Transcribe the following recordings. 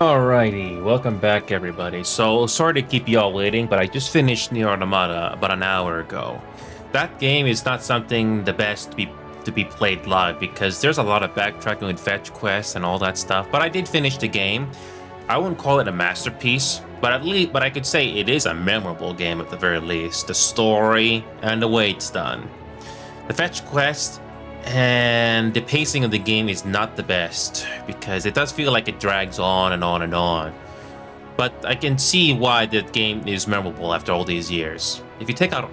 Alrighty, welcome back everybody. So, sorry to keep you all waiting, but I just finished Nier Automata about an hour ago. That game is not something the best to be played live because there's a lot of backtracking with fetch quests and all that stuff, but I did finish the game. I wouldn't call it a masterpiece, but I could say it is a memorable game at the very least. The story and the way it's done. The fetch quest and the pacing of the game is not the best because it does feel like it drags on and on and on. But I can see why the game is memorable after all these years. If you take out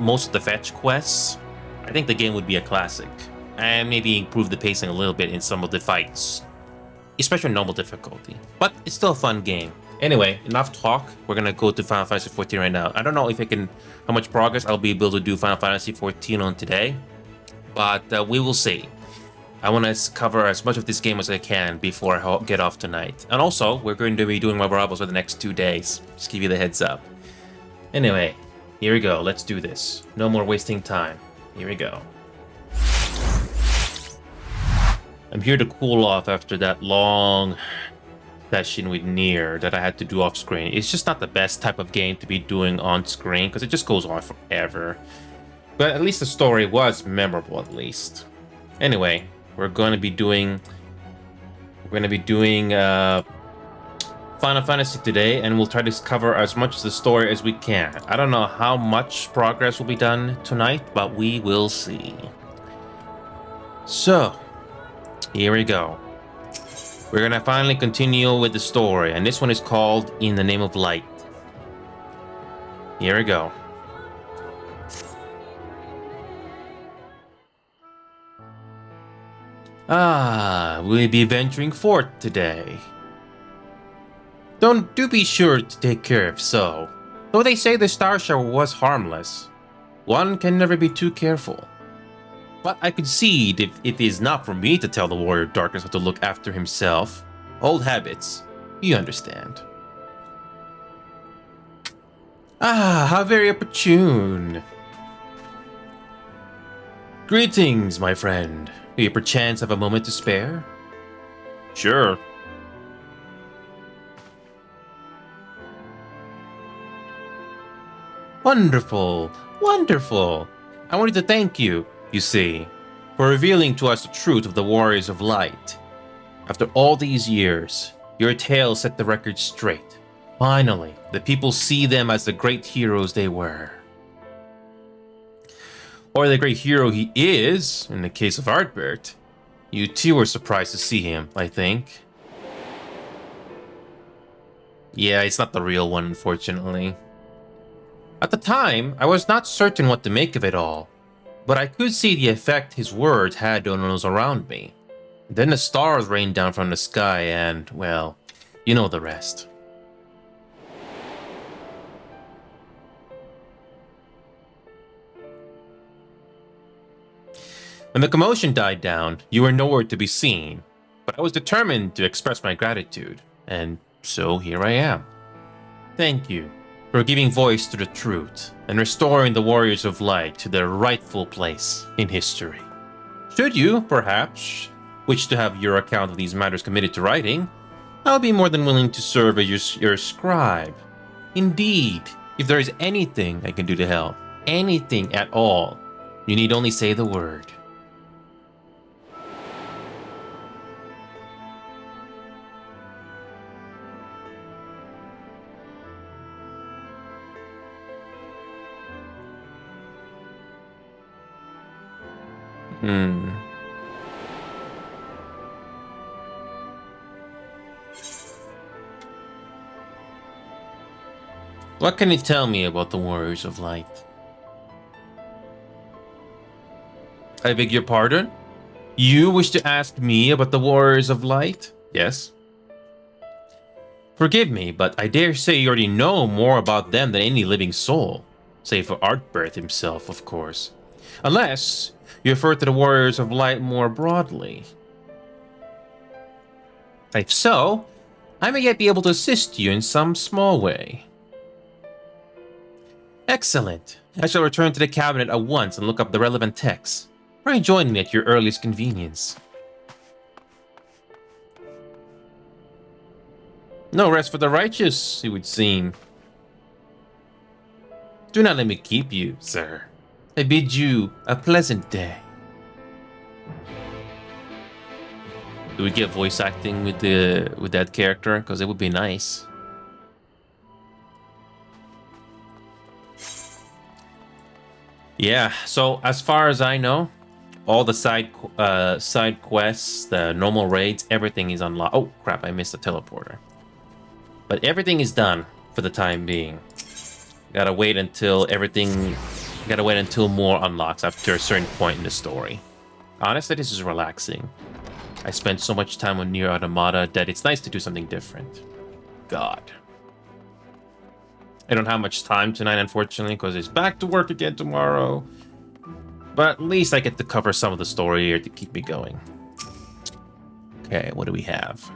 most of the fetch quests, I think the game would be a classic. And maybe improve the pacing a little bit in some of the fights, especially normal difficulty. But it's still a fun game. Anyway, enough talk. We're gonna go to Final Fantasy 14 right now. I don't know how much progress I'll be able to do Final Fantasy 14 on today, but we will see. I want to cover as much of this game as I can before I get off tonight. And also, we're going to be doing my Bravos for the next 2 days. Just give you the heads up. Anyway, here we go. Let's do this. No more wasting time. Here we go. I'm here to cool off after that long session with Nier that I had to do off screen. It's just not the best type of game to be doing on screen because it just goes on forever. But at least the story was memorable, at least. Anyway, we're going to be doing Final Fantasy today, and we'll try to cover as much of the story as we can. I don't know how much progress will be done tonight, but we will see. So, here we go. We're gonna finally continue with the story, and this one is called In the Name of Light. Here we go. We'll be venturing forth today. Do be sure to take care of so. Though they say the star shower was harmless, one can never be too careful. But I concede if it is not for me to tell the Warrior of Darkness how to look after himself. Old habits, you understand. How very opportune. Greetings, my friend. Do you perchance have a moment to spare? Sure. Wonderful, wonderful. I wanted to thank you, you see, for revealing to us the truth of the Warriors of Light. After all these years, your tale set the record straight. Finally, the people see them as the great heroes they were. Or the great hero he is, in the case of Artbert. You too were surprised to see him, I think. Yeah, it's not the real one, unfortunately. At the time, I was not certain what to make of it all, but I could see the effect his words had on those around me. Then the stars rained down from the sky and, well, you know the rest. When the commotion died down, you were nowhere to be seen, but I was determined to express my gratitude, and so here I am. Thank you for giving voice to the truth and restoring the Warriors of Light to their rightful place in history. Should you, perhaps, wish to have your account of these matters committed to writing, I'll be more than willing to serve as your scribe. Indeed, if there is anything I can do to help, anything at all, you need only say the word. What can you tell me about the Warriors of Light? I beg your pardon? You wish to ask me about the Warriors of Light? Yes. Forgive me, but I dare say you already know more about them than any living soul. Save for Artbirth himself, of course. Unless you refer to the Warriors of Light more broadly. If so, I may yet be able to assist you in some small way. Excellent. I shall return to the cabinet at once and look up the relevant texts. Try joining me at your earliest convenience. No rest for the righteous, it would seem. Do not let me keep you, sir. I bid you a pleasant day. Do we get voice acting with that character? Because it would be nice. Yeah, so as far as I know, all the side quests, the normal raids, everything is unlocked. Oh crap, I missed the teleporter. But everything is done for the time being. Gotta wait until more unlocks after a certain point in the story. Honestly, this is relaxing. I spent so much time on Nier Automata that it's nice to do something different. God. I don't have much time tonight, unfortunately, because it's back to work again tomorrow. But at least I get to cover some of the story here to keep me going. Okay, what do we have?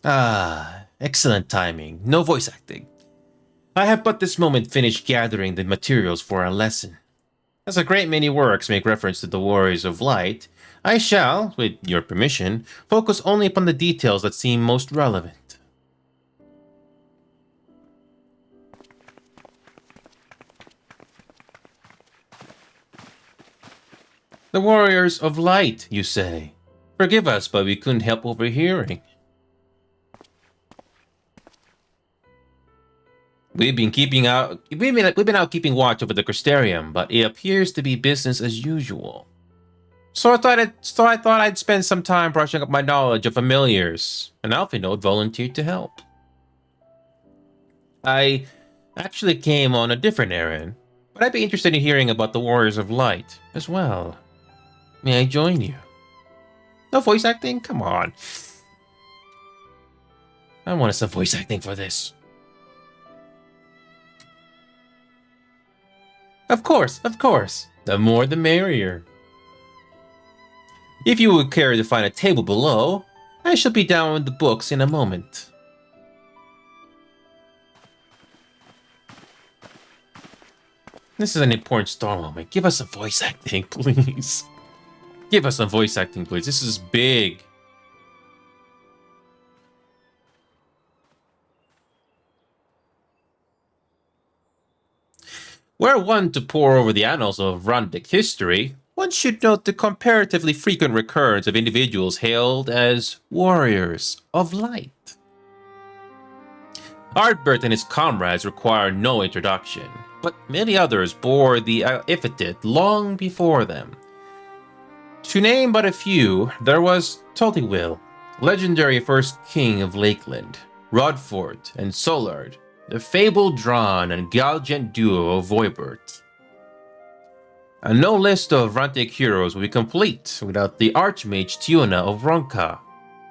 Ah, excellent timing. No voice acting. I have but this moment finished gathering the materials for our lesson. As a great many works make reference to the Warriors of Light, I shall, with your permission, focus only upon the details that seem most relevant. The Warriors of Light, you say? Forgive us, but we couldn't help overhearing. We've been out keeping watch over the Crystarium, but it appears to be business as usual. So I thought I'd spend some time brushing up my knowledge of familiars. An Alphinote volunteered to help. I actually came on a different errand, but I'd be interested in hearing about the Warriors of Light as well. May I join you? No voice acting? Come on. I wanted some voice acting for this. Of course. The more the merrier. If you would care to find a table below, I shall be down with the books in a moment. This is an important star moment. Give us some voice acting, please. Give us some voice acting, please. This is big. Were one to pore over the annals of Rundic history, one should note the comparatively frequent recurrence of individuals hailed as Warriors of Light. Ardbert and his comrades require no introduction, but many others bore the epithet long before them. To name but a few, there was Tultiwill, legendary first king of Lakeland, Rodfort and Solard, the fabled Dran and Galgent duo of Voibert. And no list of Rantic heroes would be complete without the Archmage Tiona of Ronka.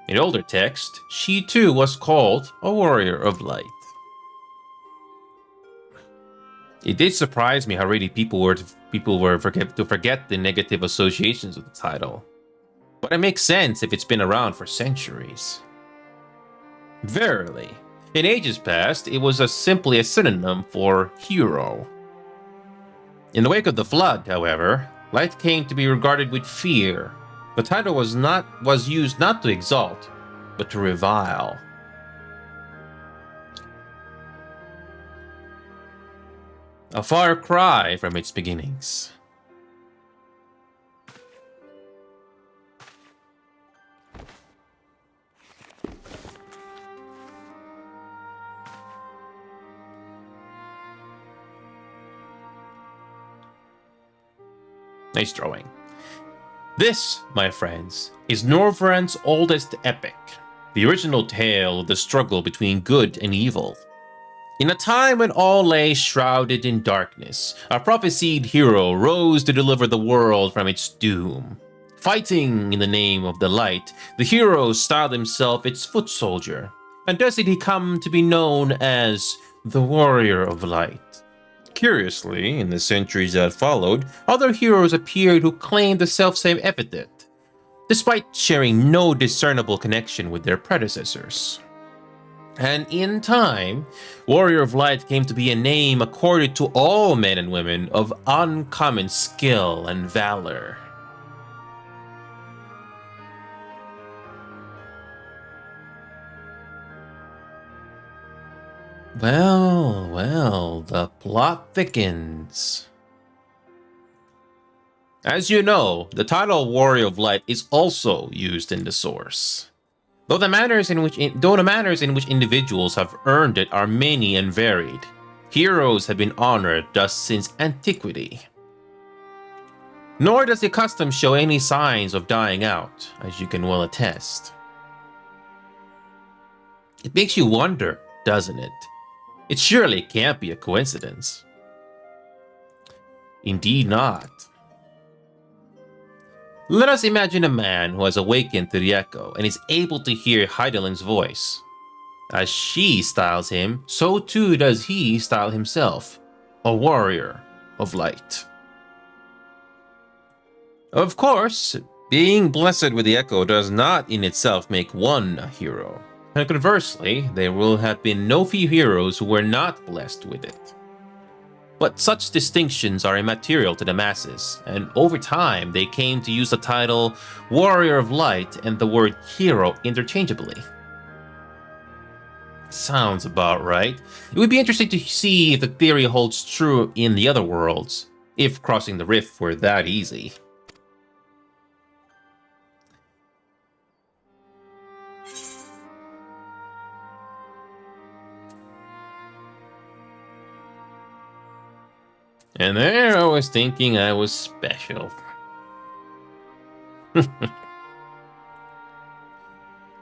In older text, she too was called a Warrior of Light. It did surprise me how ready people were to forget the negative associations with the title. But it makes sense if it's been around for centuries. Verily, in ages past, it was simply a synonym for hero. In the wake of the flood, however, light came to be regarded with fear. The title was used not to exalt, but to revile. A far cry from its beginnings. Nice drawing. This, my friends, is Norvrand's oldest epic, the original tale of the struggle between good and evil. In a time when all lay shrouded in darkness, a prophesied hero rose to deliver the world from its doom. Fighting in the name of the light, the hero styled himself its foot soldier, and thus did he come to be known as the Warrior of Light. Curiously, in the centuries that followed, other heroes appeared who claimed the selfsame epithet, despite sharing no discernible connection with their predecessors. And in time, Warrior of Light came to be a name accorded to all men and women of uncommon skill and valor. Well, the plot thickens. As you know, the title Warrior of Light is also used in the source. Though the manners in which individuals have earned it are many and varied, heroes have been honored thus since antiquity. Nor does the custom show any signs of dying out, as you can well attest. It makes you wonder, doesn't it? It surely can't be a coincidence. Indeed not. Let us imagine a man who has awakened to the echo and is able to hear Heideling's voice. As she styles him, so too does he style himself, a warrior of light. Of course, being blessed with the echo does not in itself make one a hero. And conversely, there will have been no few heroes who were not blessed with it. But such distinctions are immaterial to the masses, and over time they came to use the title Warrior of Light and the word hero interchangeably. Sounds about right. It would be interesting to see if the theory holds true in the other worlds, if crossing the rift were that easy. And there I was thinking I was special.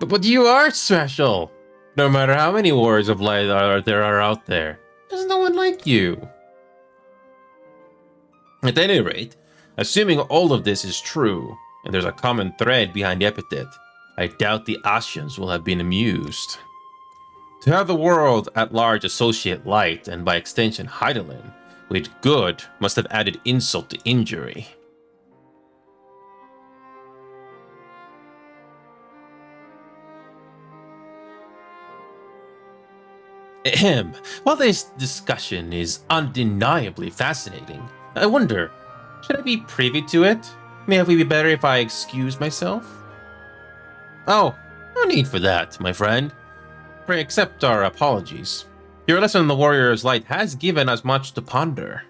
but you are special! No matter how many warriors of light there are out there, there's no one like you. At any rate, assuming all of this is true, and there's a common thread behind the epithet, I doubt the Asians will have been amused. To have the world at large associate light, and by extension Heidelin, with good must have added insult to injury. Ahem. While this discussion is undeniably fascinating, I wonder, should I be privy to it? May it be better if I excuse myself? Oh, no need for that, my friend. Pray accept our apologies. Your lesson on the Warrior's Light has given us much to ponder.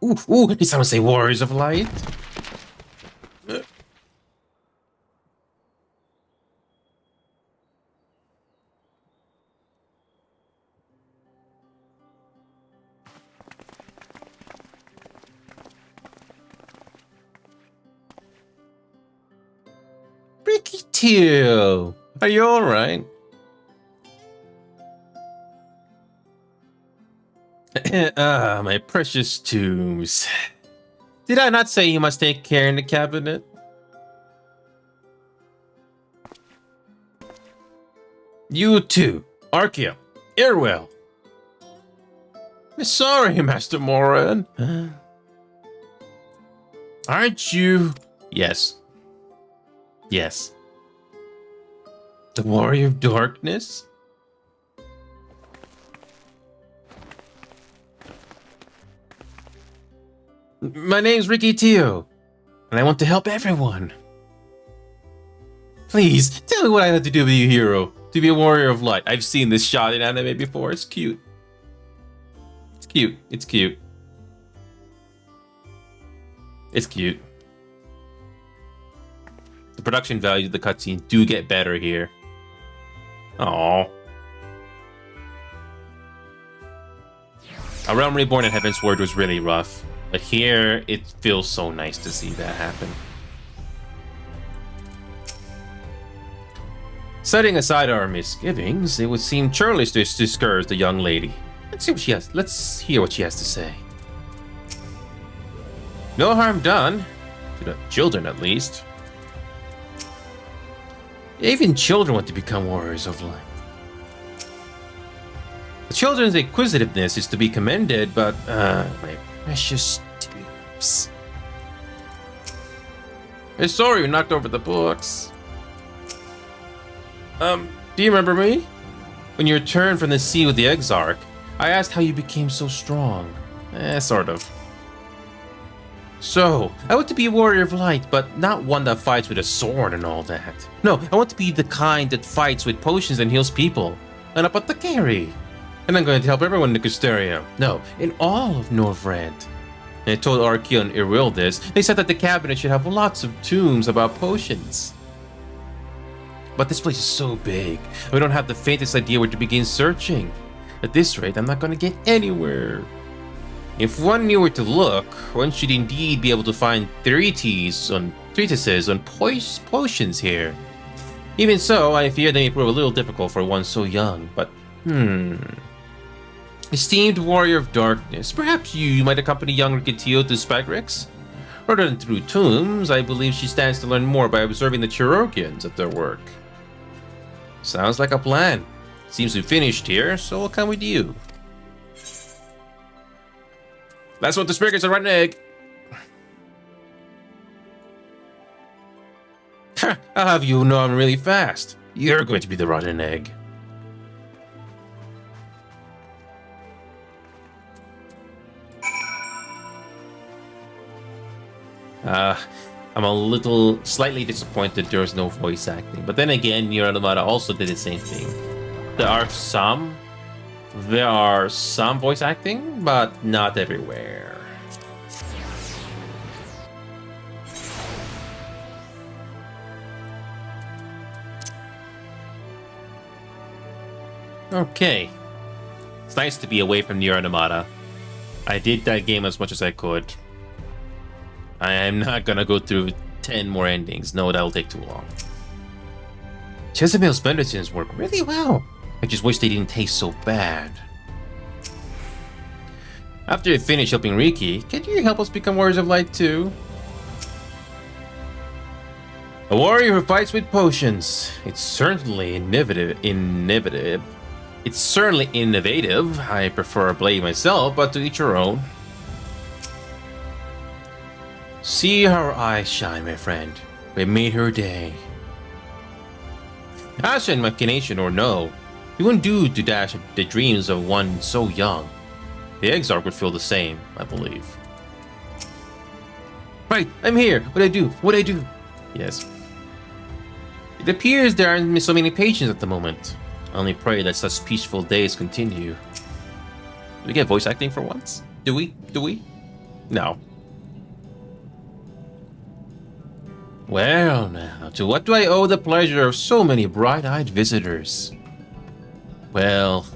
Ooh, did someone say Warriors of Light? Ricky Teal, are you alright? My precious tombs. Did I not say you must take care in the cabinet? You too, Archeum, Irwell. Sorry, Master Moran. Aren't you? Yes. Yes. The Warrior of Darkness? My name's Ricky Teo, and I want to help everyone. Please, tell me what I have to do to be a hero, to be a warrior of light. I've seen this shot in anime before, it's cute. It's cute, it's cute. It's cute. The production values of the cutscenes do get better here. Aww. A Realm Reborn and Heaven's Word was really rough. But here, it feels so nice to see that happen. Setting aside our misgivings, it would seem churlish to discourage the young lady. Let's hear what she has to say. No harm done. To the children, at least. Even children want to become warriors of light. The children's inquisitiveness is to be commended, but, my precious tubes. Hey, sorry you knocked over the books. Do you remember me? When you returned from the sea with the Exarch, I asked how you became so strong. Sort of. So, I want to be a warrior of light, but not one that fights with a sword and all that. No, I want to be the kind that fights with potions and heals people. An apothecary. And I'm going to help everyone in the Casteria. No, in all of Northrend. And I told Arkeo and Iril this. They said that the cabinet should have lots of tombs about potions. But this place is so big, we don't have the faintest idea where to begin searching. At this rate, I'm not going to get anywhere. If one knew where to look, one should indeed be able to find treatises on potions here. Even so, I fear they may prove a little difficult for one so young, but Esteemed warrior of darkness, perhaps you might accompany young Rikitio to Spagrix? Rather than through tombs, I believe she stands to learn more by observing the Cherokins at their work. Sounds like a plan. Seems we finished here, so I'll come with you. That's what the Spagrix are, rotten egg. I'll have you know I'm really fast. You're going to be the rotten egg. I'm a little slightly disappointed there's no voice acting. But then again, Nier Automata also did the same thing. There are some voice acting, but not everywhere. Okay. It's nice to be away from Nier Automata. I did that game as much as I could. I am not gonna go through 10 more endings. No, that'll take too long. Jezebel's medicines work really well. I just wish they didn't taste so bad. After you finish helping Riki, can you help us become warriors of light too? A warrior who fights with potions. It's certainly innovative. It's certainly innovative. I prefer a blade myself, but to each your own. See how her eyes shine, my friend. We made her day. Passion, machination, or no, you wouldn't do to dash the dreams of one so young. The Exarch would feel the same, I believe. Right, I'm here. What'd I do? Yes. It appears there aren't so many patients at the moment. I only pray that such peaceful days continue. Do we get voice acting for once? Do we? No. Well now, to what do I owe the pleasure of so many bright-eyed visitors? Well...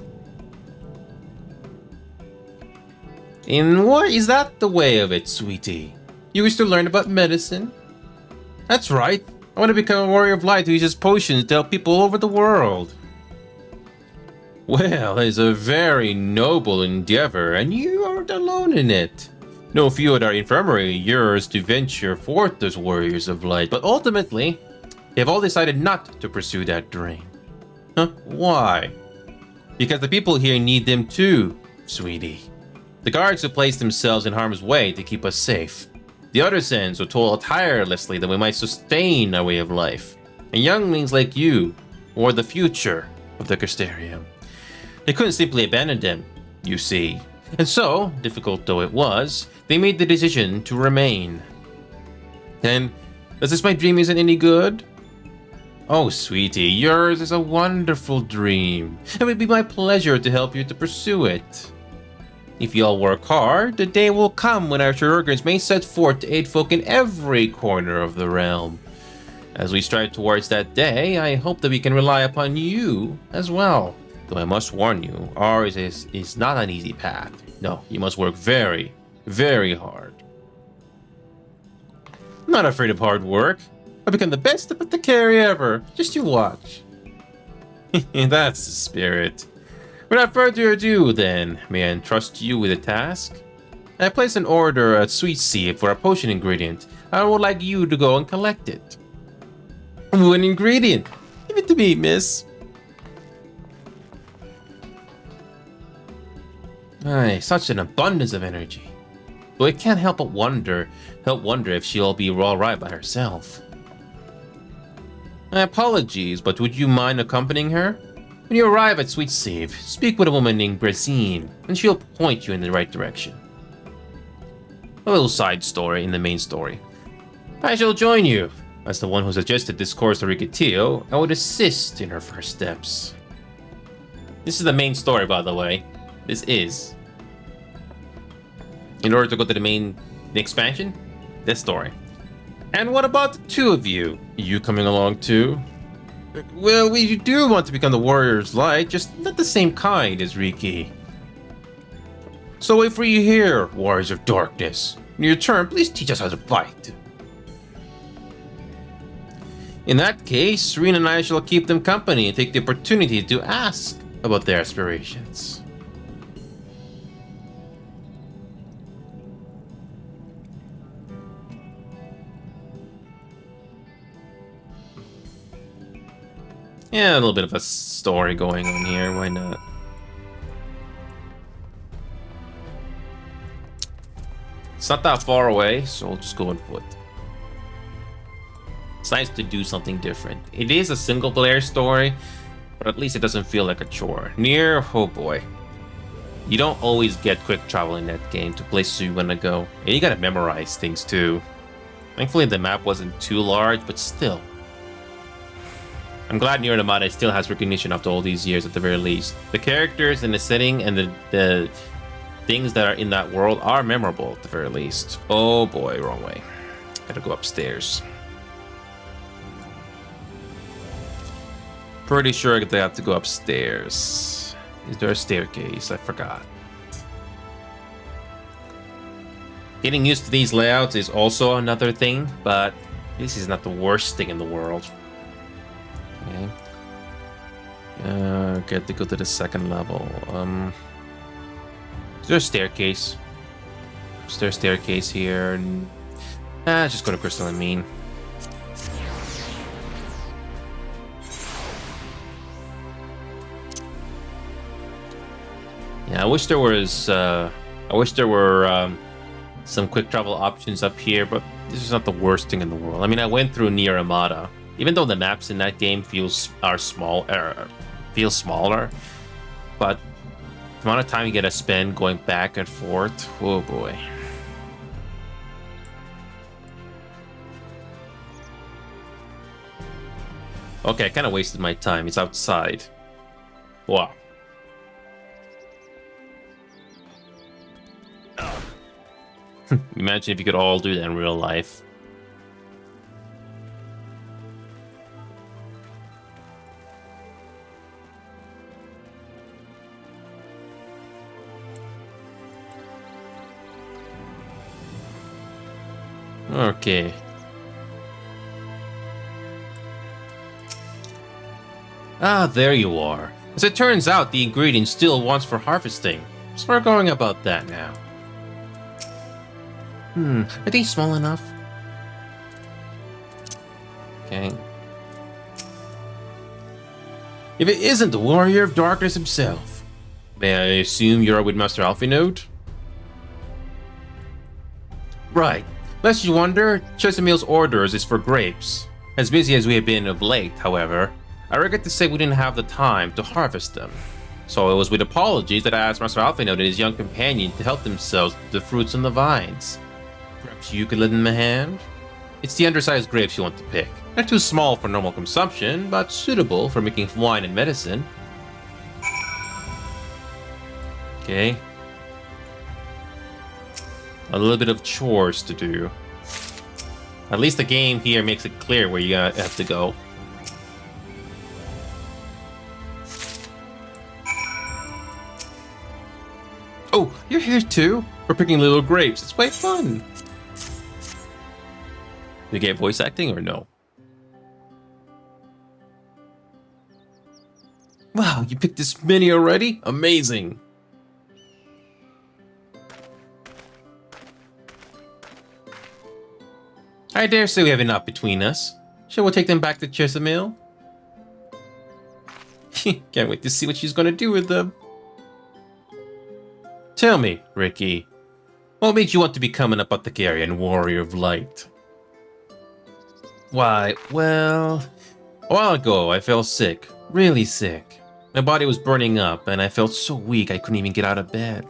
is that the way of it, sweetie? You wish to learn about medicine? That's right. I want to become a warrior of light who uses potions to help people all over the world. Well, that is a very noble endeavor, and you aren't alone in it. No few at our infirmary yearns to venture forth as warriors of light, but ultimately, they have all decided not to pursue that dream. Huh? Why? Because the people here need them too, sweetie. The guards who place themselves in harm's way to keep us safe. The artisans who toil tirelessly that we might sustain our way of life. And younglings like you, who are the future of the Casteria. They couldn't simply abandon them, you see. And so, difficult though it was, they made the decision to remain. Then, does this my dream isn't any good? Oh, sweetie, yours is a wonderful dream. It would be my pleasure to help you to pursue it. If you all work hard, the day will come when our chirurgeons may set forth to aid folk in every corner of the realm. As we strive towards that day, I hope that we can rely upon you as well. Though I must warn you, ours is not an easy path. No, you must work very, very hard. I'm not afraid of hard work. I've become the best apothecary ever. Just you watch. That's the spirit. Without further ado, then, may I entrust you with a task? I placed an order at Sweet Seed for a potion ingredient. I would like you to go and collect it. Ooh, an ingredient! Give it to me, miss. Aye, such an abundance of energy. But I can't help wonder if she'll be all right by herself. My apologies, but would you mind accompanying her? When you arrive at Sweet Save, speak with a woman named Brazine, and she'll point you in the right direction. A little side story in the main story. I shall join you. As the one who suggested this course to Rikitio, I would assist in her first steps. This is the main story, by the way. This is. In order to go to the main expansion, this story. And what about the two of you? You coming along too? Well, we do want to become the Warrior's Light, just not the same kind as Riki. So wait for you here, Warriors of Darkness. In your turn, please teach us how to fight. In that case, Serena and I shall keep them company and take the opportunity to ask about their aspirations. Yeah, a little bit of a story going on here, why not? It's not that far away, so I'll just go on foot. It's nice to do something different. It is a single player story, but at least it doesn't feel like a chore. Nier, oh boy. You don't always get quick travel in that game to places you want to go. And you gotta memorize things too. Thankfully the map wasn't too large, but still. I'm glad Nier Automata still has recognition after all these years at the very least. The characters and the setting and the things that are in that world are memorable at the very least. Oh boy, wrong way. Gotta go upstairs. Pretty sure I have to go upstairs. Is there a staircase? I forgot. Getting used to these layouts is also another thing, but this is not the worst thing in the world. Okay. Get to go to the second level. Is there a staircase? Is there a staircase here? Just go to Crystalline. Yeah, I wish there was. I wish there were some quick travel options up here, but this is not the worst thing in the world. I mean, I went through Nier Automata. Even though the maps in that game feel smaller, but the amount of time you get to spend going back and forth, oh boy. Okay, I kind of wasted my time. It's outside. Wow. Imagine if you could all do that in real life. Okay. Ah, there you are. As it turns out, the ingredient still wants for harvesting. So we're going about that now. Are they small enough? Okay. If it isn't the Warrior of Darkness himself, may I assume you're with Master Alphinaud? Right. Lest you wonder, Chesimil's orders is for grapes. As busy as we have been of late, however, I regret to say we didn't have the time to harvest them. So it was with apologies that I asked Master Alphinaud and his young companion to help themselves to the fruits on the vines. Perhaps you could lend them a hand? It's the undersized grapes you want to pick. They're too small for normal consumption, but suitable for making wine and medicine. Okay. A little bit of chores to do. At least the game here makes it clear where you have to go. Oh, you're here too? We're picking little grapes. It's quite fun. You get voice acting or no? Wow, you picked this many already? Amazing. I dare say we have enough between us. Shall we take them back to Chesimil? Can't wait to see what she's gonna do with them. Tell me, Riki, what made you want to become an apothecary and warrior of light? Why, well, a while ago I fell sick, really sick. My body was burning up and I felt so weak I couldn't even get out of bed.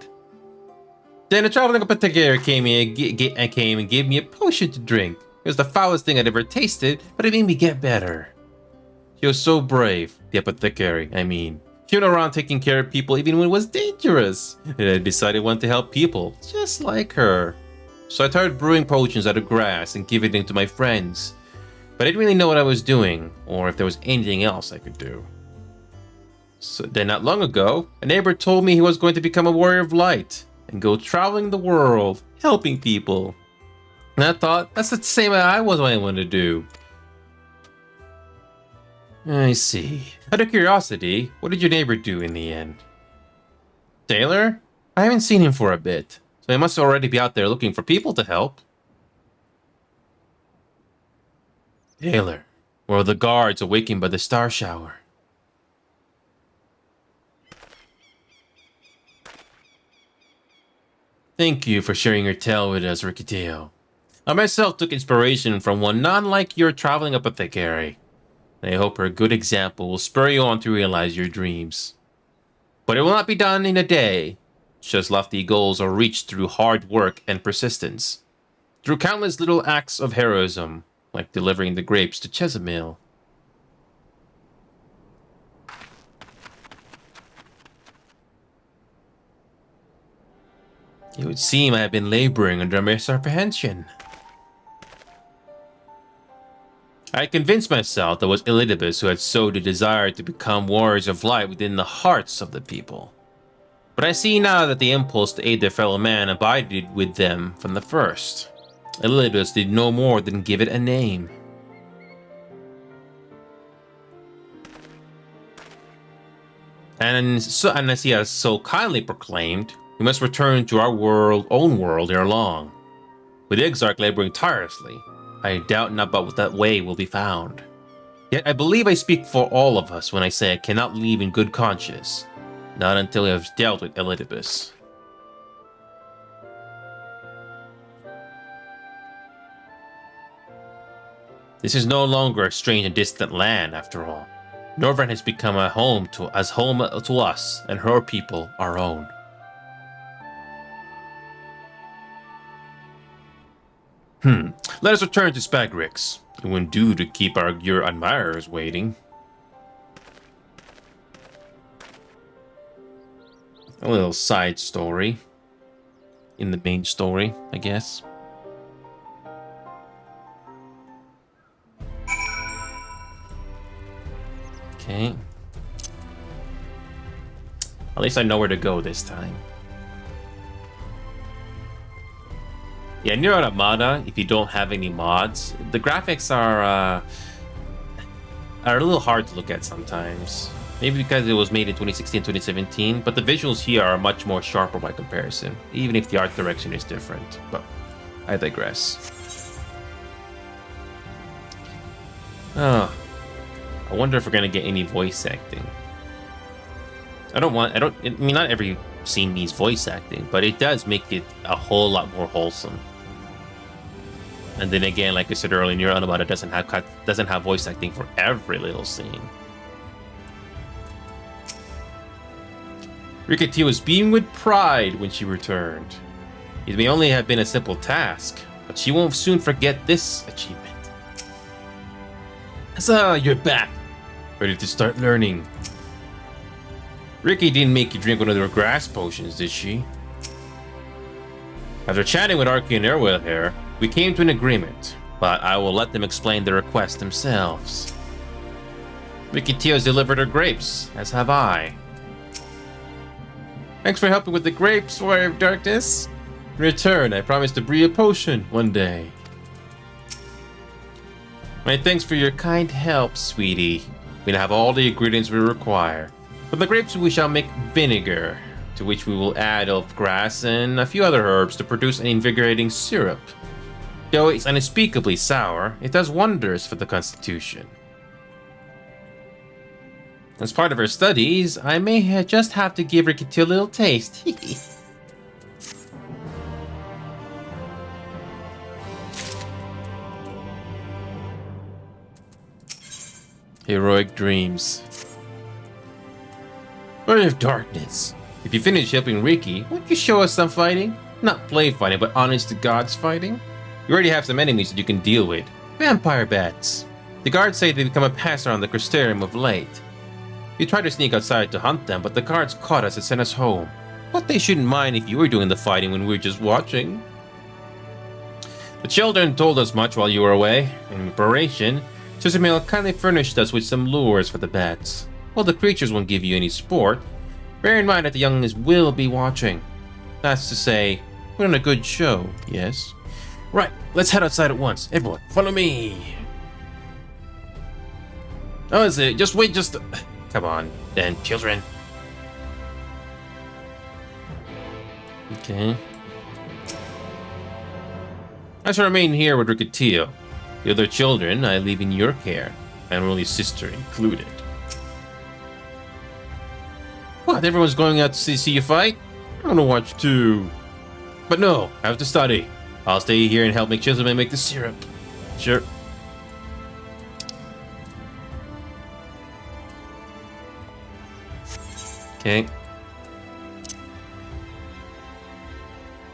Then a traveling apothecary came and gave me a potion to drink. It was the foulest thing I'd ever tasted, but it made me get better. She was so brave, the apothecary, I mean. She went around taking care of people even when it was dangerous. And I decided I wanted to help people, just like her. So I started brewing potions out of grass and giving them to my friends. But I didn't really know what I was doing, or if there was anything else I could do. So then not long ago, a neighbor told me he was going to become a warrior of light and go traveling the world, helping people. And I thought, that's the same way I wanted to do. I see. Out of curiosity, what did your neighbor do in the end? Taylor? I haven't seen him for a bit, so he must already be out there looking for people to help. Taylor, or the guards awakened by the star shower. Thank you for sharing your tale with us, Rikiteo. I myself took inspiration from one not unlike your traveling apothecary. And I hope her good example will spur you on to realize your dreams. But it will not be done in a day. Just lofty goals are reached through hard work and persistence. Through countless little acts of heroism, like delivering the grapes to Chesamil. It would seem I have been laboring under misapprehension. I convinced myself that it was Elidibus who had sowed the desire to become warriors of light within the hearts of the people. But I see now that the impulse to aid their fellow man abided with them from the first. Elidibus did no more than give it a name. And as he has so kindly proclaimed, we must return to our own world ere long. With the Exarch laboring tirelessly, I doubt not but what that way will be found. Yet I believe I speak for all of us when I say I cannot leave in good conscience, not until we have dealt with Elidibus. This is no longer a strange and distant land, after all. Norvrend has become a home to us and her people our own. Let us return to Spagrix. It wouldn't do to keep your admirers waiting. A little side story. In the main story, I guess. Okay. At least I know where to go this time. Yeah, Nier Automata, if you don't have any mods, the graphics are a little hard to look at sometimes. Maybe because it was made in 2016, 2017, but the visuals here are much more sharper by comparison, even if the art direction is different. But I digress. Oh, I wonder if we're gonna get any voice acting. I mean, not every scene needs voice acting, but it does make it a whole lot more wholesome. And then again, like I said earlier, Nier Automata doesn't have voice acting for every little scene. Rikiteo was beaming with pride when she returned. It may only have been a simple task, but she won't soon forget this achievement. So, you're back, ready to start learning. Ricky didn't make you drink one of their grass potions, did she? After chatting with Arky and Airwell here, we came to an agreement, but I will let them explain their request themselves. Rikiteo has delivered her grapes, as have I. Thanks for helping with the grapes, Warrior of Darkness. In return, I promise to brew a potion one day. My thanks for your kind help, sweetie. We now have all the ingredients we require. From the grapes we shall make vinegar, to which we will add elf grass and a few other herbs to produce an invigorating syrup. Though it's unspeakably sour, it does wonders for the constitution. As part of her studies, I may just have to give Rikiteo a little taste. Heroic dreams. Warrior of Darkness. If you finish helping Riki, won't you show us some fighting? Not play fighting, but honest to God's fighting? You already have some enemies that you can deal with. Vampire bats. The guards say they become a passer on the Crystarium of late. We tried to sneak outside to hunt them, but the guards caught us and sent us home. But they shouldn't mind if you were doing the fighting when we were just watching. The children told us much while you were away. In preparation, Susamil kindly furnished us with some lures for the bats. While the creatures won't give you any sport, bear in mind that the youngins will be watching. That's to say, put on a good show, yes? Right, let's head outside at once. Everyone, follow me. Oh, is it? Just wait, just... Come on, then, children. Okay. I shall remain here with Riccatio. The other children I leave in your care, and only sister included. What, everyone's going out to see you fight? I want to watch too. But no, I have to study. I'll stay here and help make chisel and make the syrup. Sure. Okay.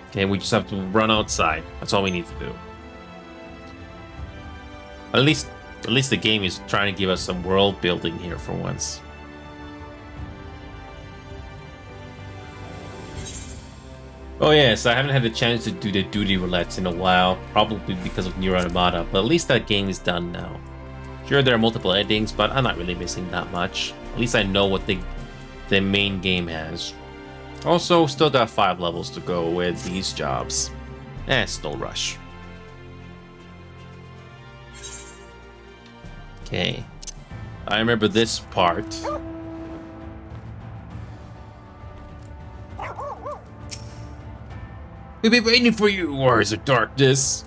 Okay, we just have to run outside. That's all we need to do. At least the game is trying to give us some world building here for once. Oh yes, I haven't had a chance to do the duty roulettes in a while, probably because of Nier Automata, but at least that game is done now. Sure, there are multiple endings, but I'm not really missing that much. At least I know what the main game has. Also, still got 5 levels to go with these jobs. It's no rush. Okay. I remember this part. We've been waiting for you, Warriors of Darkness.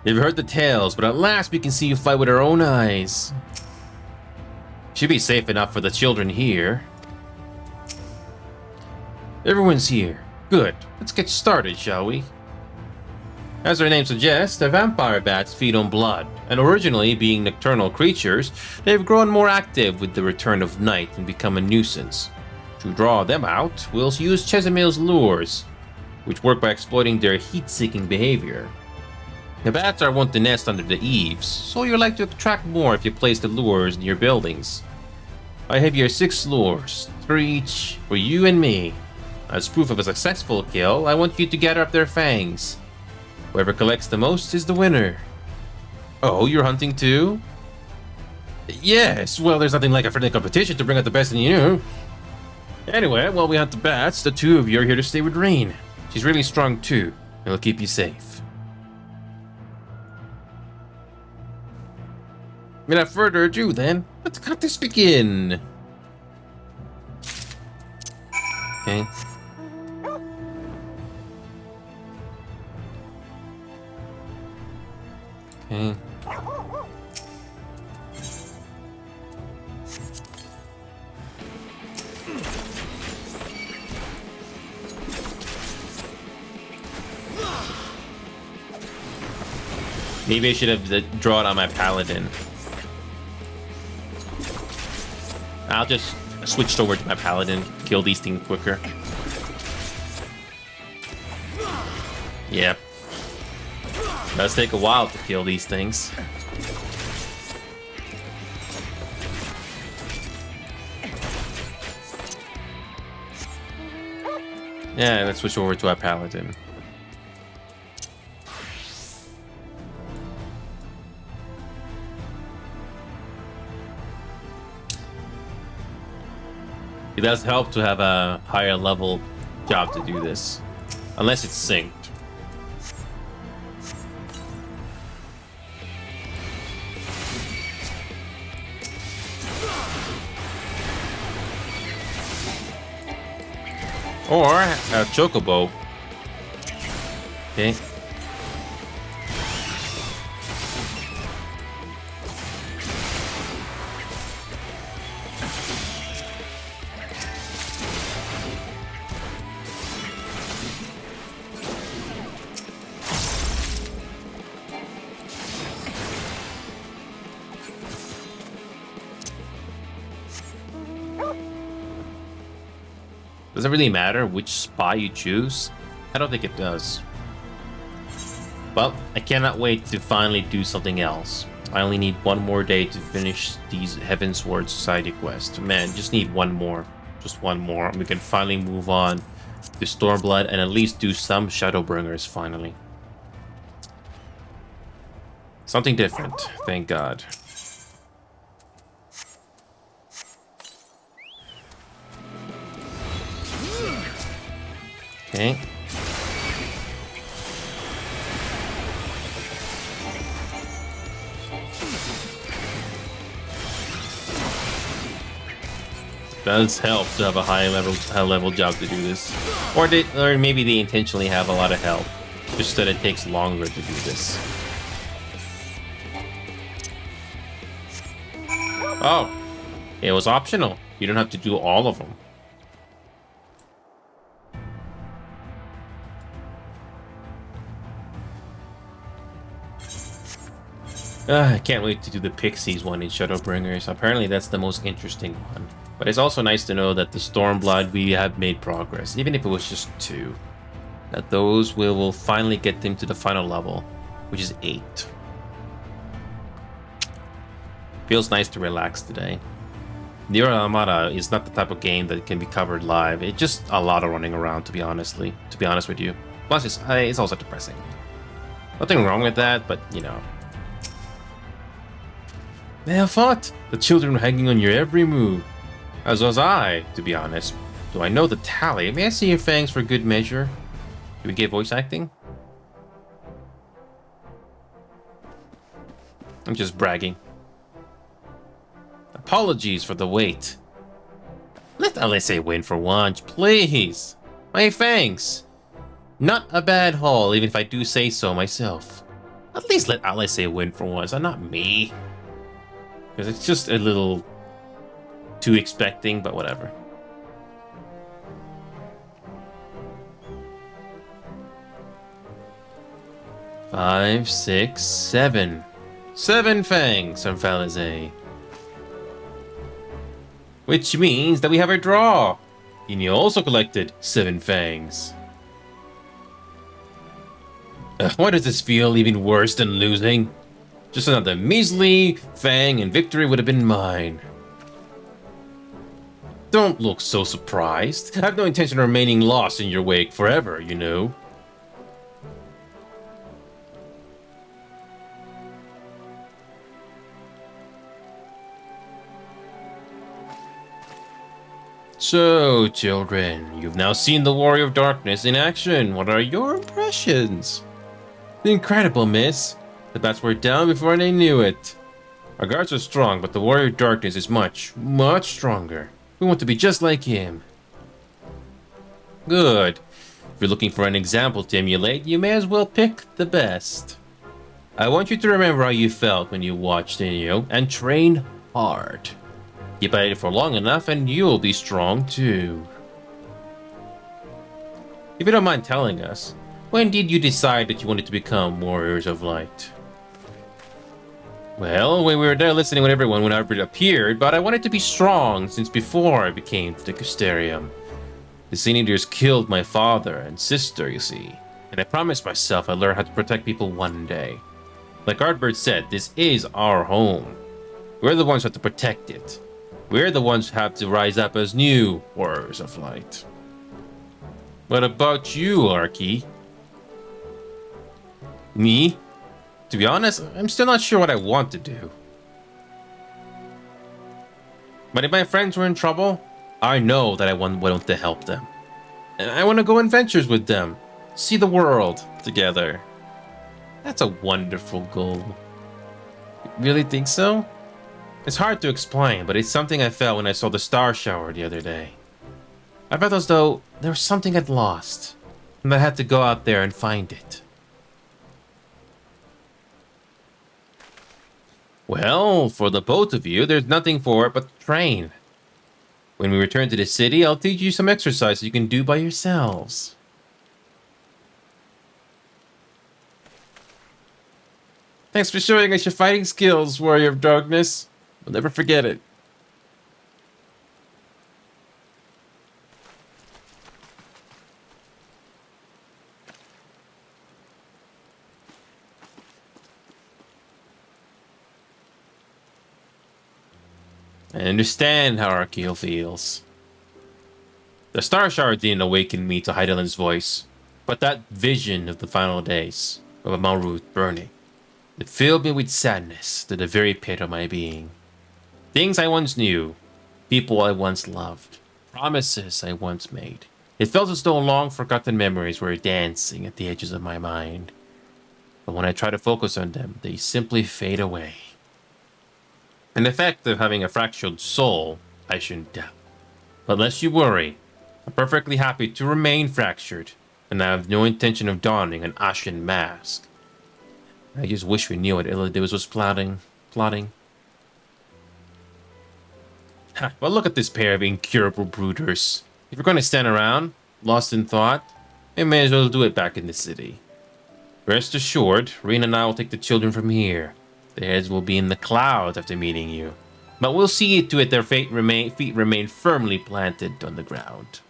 You've heard the tales, but at last we can see you fight with our own eyes. Should be safe enough for the children here. Everyone's here. Good. Let's get started, shall we? As their name suggests, the vampire bats feed on blood, and originally being nocturnal creatures, they've grown more active with the return of night and become a nuisance. To draw them out, we'll use Chesimil's lures, which work by exploiting their heat-seeking behavior. The bats are wont to nest under the eaves, so you're likely to attract more if you place the lures near buildings. I have here 6 lures, 3 each for you and me. As proof of a successful kill, I want you to gather up their fangs. Whoever collects the most is the winner. Oh, you're hunting too? Yes, well, there's nothing like a friendly competition to bring out the best in you. Anyway, while we hunt the bats, the 2 of you are here to stay with Rain. She's really strong too, and will keep you safe. Without further ado then, let's cut this begin. Okay. Okay. Maybe I should have drawn on my paladin. I'll just switch over to my paladin, kill these things quicker. Yep. Does take a while to kill these things. Yeah, let's switch over to our paladin. It does help to have a higher level job to do this, unless it's synced. Or a chocobo. Okay. Does it really matter which spy you choose? I don't think it does. Well, I cannot wait to finally do something else. I only need one more day to finish these Heavensward Society quests. Man, just need one more. Just one more. We can finally move on to Stormblood and at least do some Shadowbringers finally. Something different, thank God. Okay. Does help to have a high level job to do this, or maybe they intentionally have a lot of help, just that it takes longer to do this. Oh, it was optional. You don't have to do all of them. I can't wait to do the Pixies one in Shadowbringers. Apparently that's the most interesting one. But it's also nice to know that the Stormblood, we have made progress, even if it was just 2. That those will finally get them to the final level, which is 8. Feels nice to relax today. Nier Automata is not the type of game that can be covered live. It's just a lot of running around, to be honest with you. Plus, it's also depressing. Nothing wrong with that, but, you know. They have fought! The children were hanging on your every move. As was I, to be honest. Do I know the tally? May I see your fangs for good measure? Do we get voice acting? I'm just bragging. Apologies for the wait. Let Alessia win for once, please. My fangs. Not a bad haul, even if I do say so myself. At least let Alessia win for once, and not me. Because it's just a little too expecting, but whatever. Five, 6, 7. 7 fangs from Falazay. Which means that we have a draw. And you also collected 7 fangs. Why does this feel even worse than losing? Just another measly fang and victory would have been mine. Don't look so surprised. I have no intention of remaining lost in your wake forever, you know. So, children, you've now seen the Warrior of Darkness in action. What are your impressions? Incredible, miss. The bats were down before they knew it. Our guards are strong, but the Warrior of Darkness is much, much stronger. We want to be just like him. Good. If you're looking for an example to emulate, you may as well pick the best. I want you to remember how you felt when you watched Inyo and train hard. Keep at it for long enough and you'll be strong too. If you don't mind telling us, when did you decide that you wanted to become Warriors of Light? Well, when we were there listening with everyone when Albert appeared, but I wanted to be strong since before I became the Custarium. The Sin Eaters killed my father and sister, you see, and I promised myself I'd learn how to protect people one day. Like Ardbird said, this is our home. We're the ones who have to protect it. We're the ones who have to rise up as new Warriors of Light. What about you, Arky? Me? To be honest, I'm still not sure what I want to do. But if my friends were in trouble, I know that I want to help them. And I want to go on adventures with them. See the world together. That's a wonderful goal. You really think so? It's hard to explain, but it's something I felt when I saw the star shower the other day. I felt as though there was something I'd lost, and I had to go out there and find it. Well, for the both of you, there's nothing for it but to train. When we return to the city, I'll teach you some exercises you can do by yourselves. Thanks for showing us your fighting skills, Warrior of Darkness. We'll never forget it. I understand how Arkeel feels. The star shower didn't awaken me to Heidelin's voice, but that vision of the final days of Amalruth burning, it filled me with sadness to the very pit of my being. Things I once knew, people I once loved, promises I once made. It felt as though long forgotten memories were dancing at the edges of my mind. But when I try to focus on them, they simply fade away. An effect of having a fractured soul, I shouldn't doubt. But lest you worry, I'm perfectly happy to remain fractured, and I have no intention of donning an ashen mask. I just wish we knew what Illidiz was plotting. Ha, well, look at this pair of incurable brooders. If you're going to stand around, lost in thought, we may as well do it back in the city. Rest assured, Reen and I will take the children from here. Their heads will be in the clouds after meeting you. But we'll see to it their feet remain firmly planted on the ground.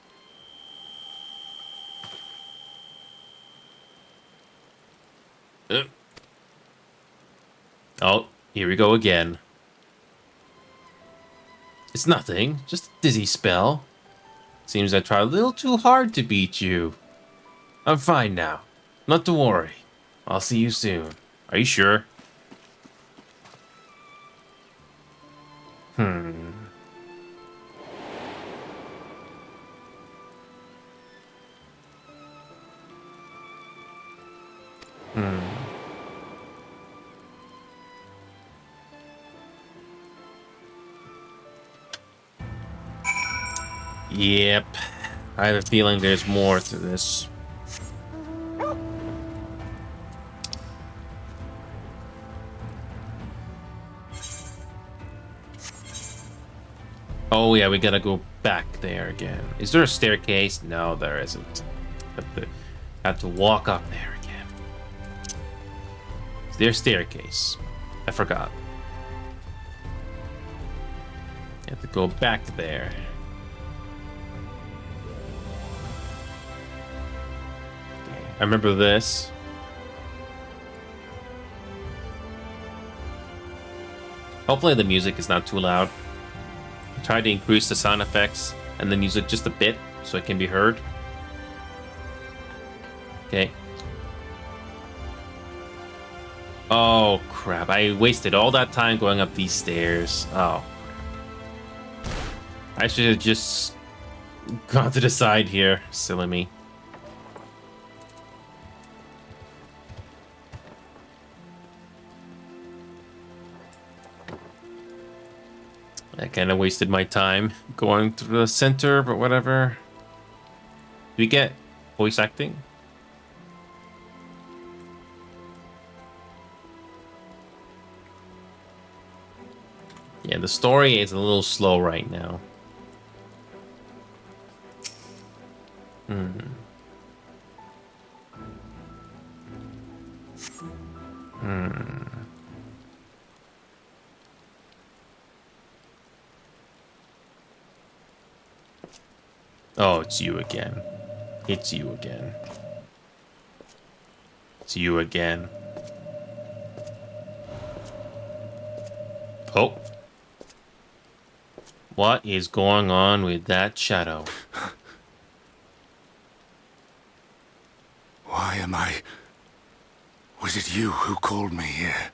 Oh, here we go again. It's nothing, just a dizzy spell. Seems I tried a little too hard to beat you. I'm fine now. Not to worry. I'll see you soon. Are you sure? Yep. I have a feeling there's more to this. Oh yeah, we gotta go back there again. Is there a staircase? No, there isn't. Have to walk up there again. Is there a staircase? I forgot. You have to go back there. Okay, I remember this. Hopefully the music is not too loud. Try to increase the sound effects and the music just a bit so it can be heard. Okay. Oh crap, I wasted all that time going up these stairs. Oh. I should have just gone to the side here. Silly me. I kind of wasted my time going to the center, but whatever. Do we get voice acting? Yeah, the story is a little slow right now. Oh, it's you again. It's you again. It's you again. Oh. What is going on with that shadow? Why am I... Was it you who called me here?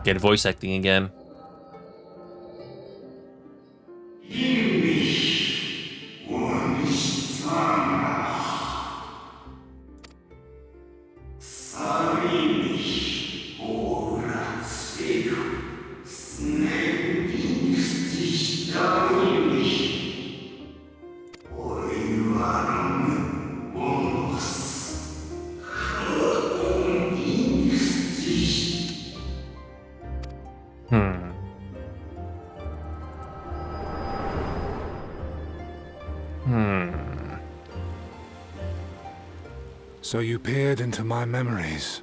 Get voice acting again. So you peered into my memories.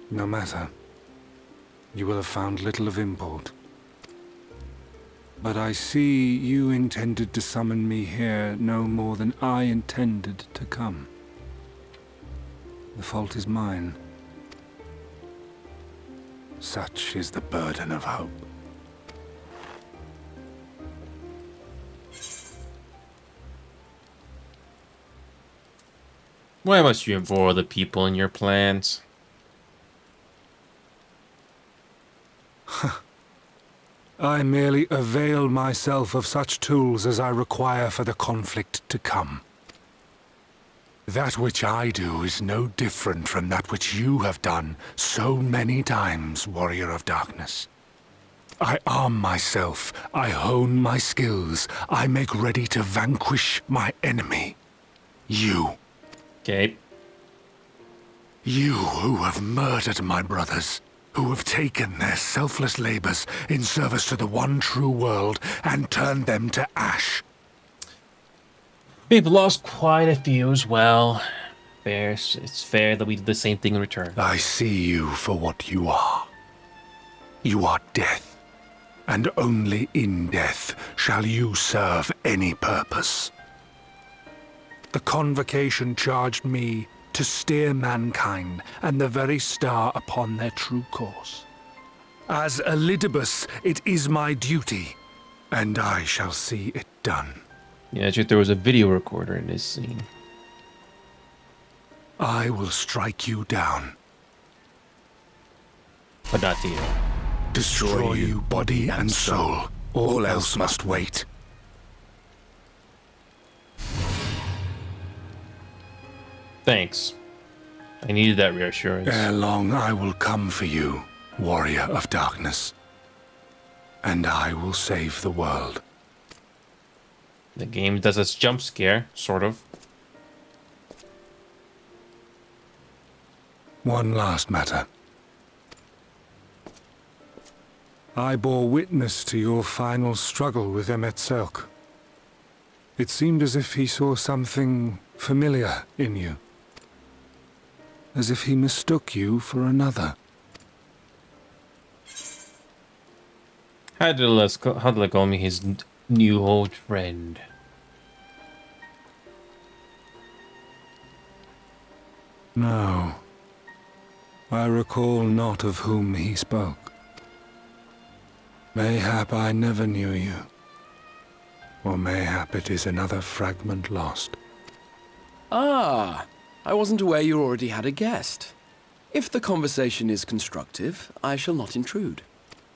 No matter. You will have found little of import. But I see you intended to summon me here no more than I intended to come. The fault is mine. Such is the burden of hope. Why must you embroil the people in your plans? I merely avail myself of such tools as I require for the conflict to come. That which I do is no different from that which you have done so many times, Warrior of Darkness. I arm myself, I hone my skills, I make ready to vanquish my enemy. You. Okay. You who have murdered my brothers, who have taken their selfless labors in service to the one true world and turned them to ash. We've lost quite a few as well. Fair. It's fair that we did the same thing in return. I see you for what you are. You are death, and only in death shall you serve any purpose. The Convocation charged me to steer mankind and the very star upon their true course. As Elidibus, it is my duty, and I shall see it done. Yeah, as if there was a video recorder in this scene. I will strike you down. But not to you. Destroy you body and soul. All else must wait. Thanks. I needed that reassurance. Ere long I will come for you, Warrior of Darkness. And I will save the world. The game does its jump scare, sort of. One last matter. I bore witness to your final struggle with Emet-Selch. It seemed as if he saw something familiar in you. As if he mistook you for another. Hadla call me his new old friend. No. I recall not of whom he spoke. Mayhap I never knew you. Or mayhap it is another fragment lost. Ah, I wasn't aware you already had a guest. If the conversation is constructive, I shall not intrude.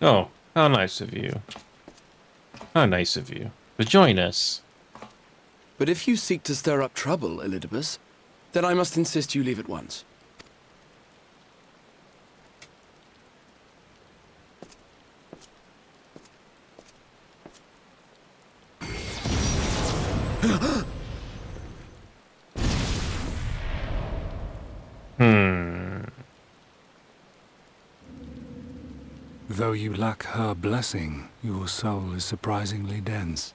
Oh, how nice of you. How nice of you. But join us. But if you seek to stir up trouble, Elidibus, then I must insist you leave at once. Though you lack her blessing, your soul is surprisingly dense.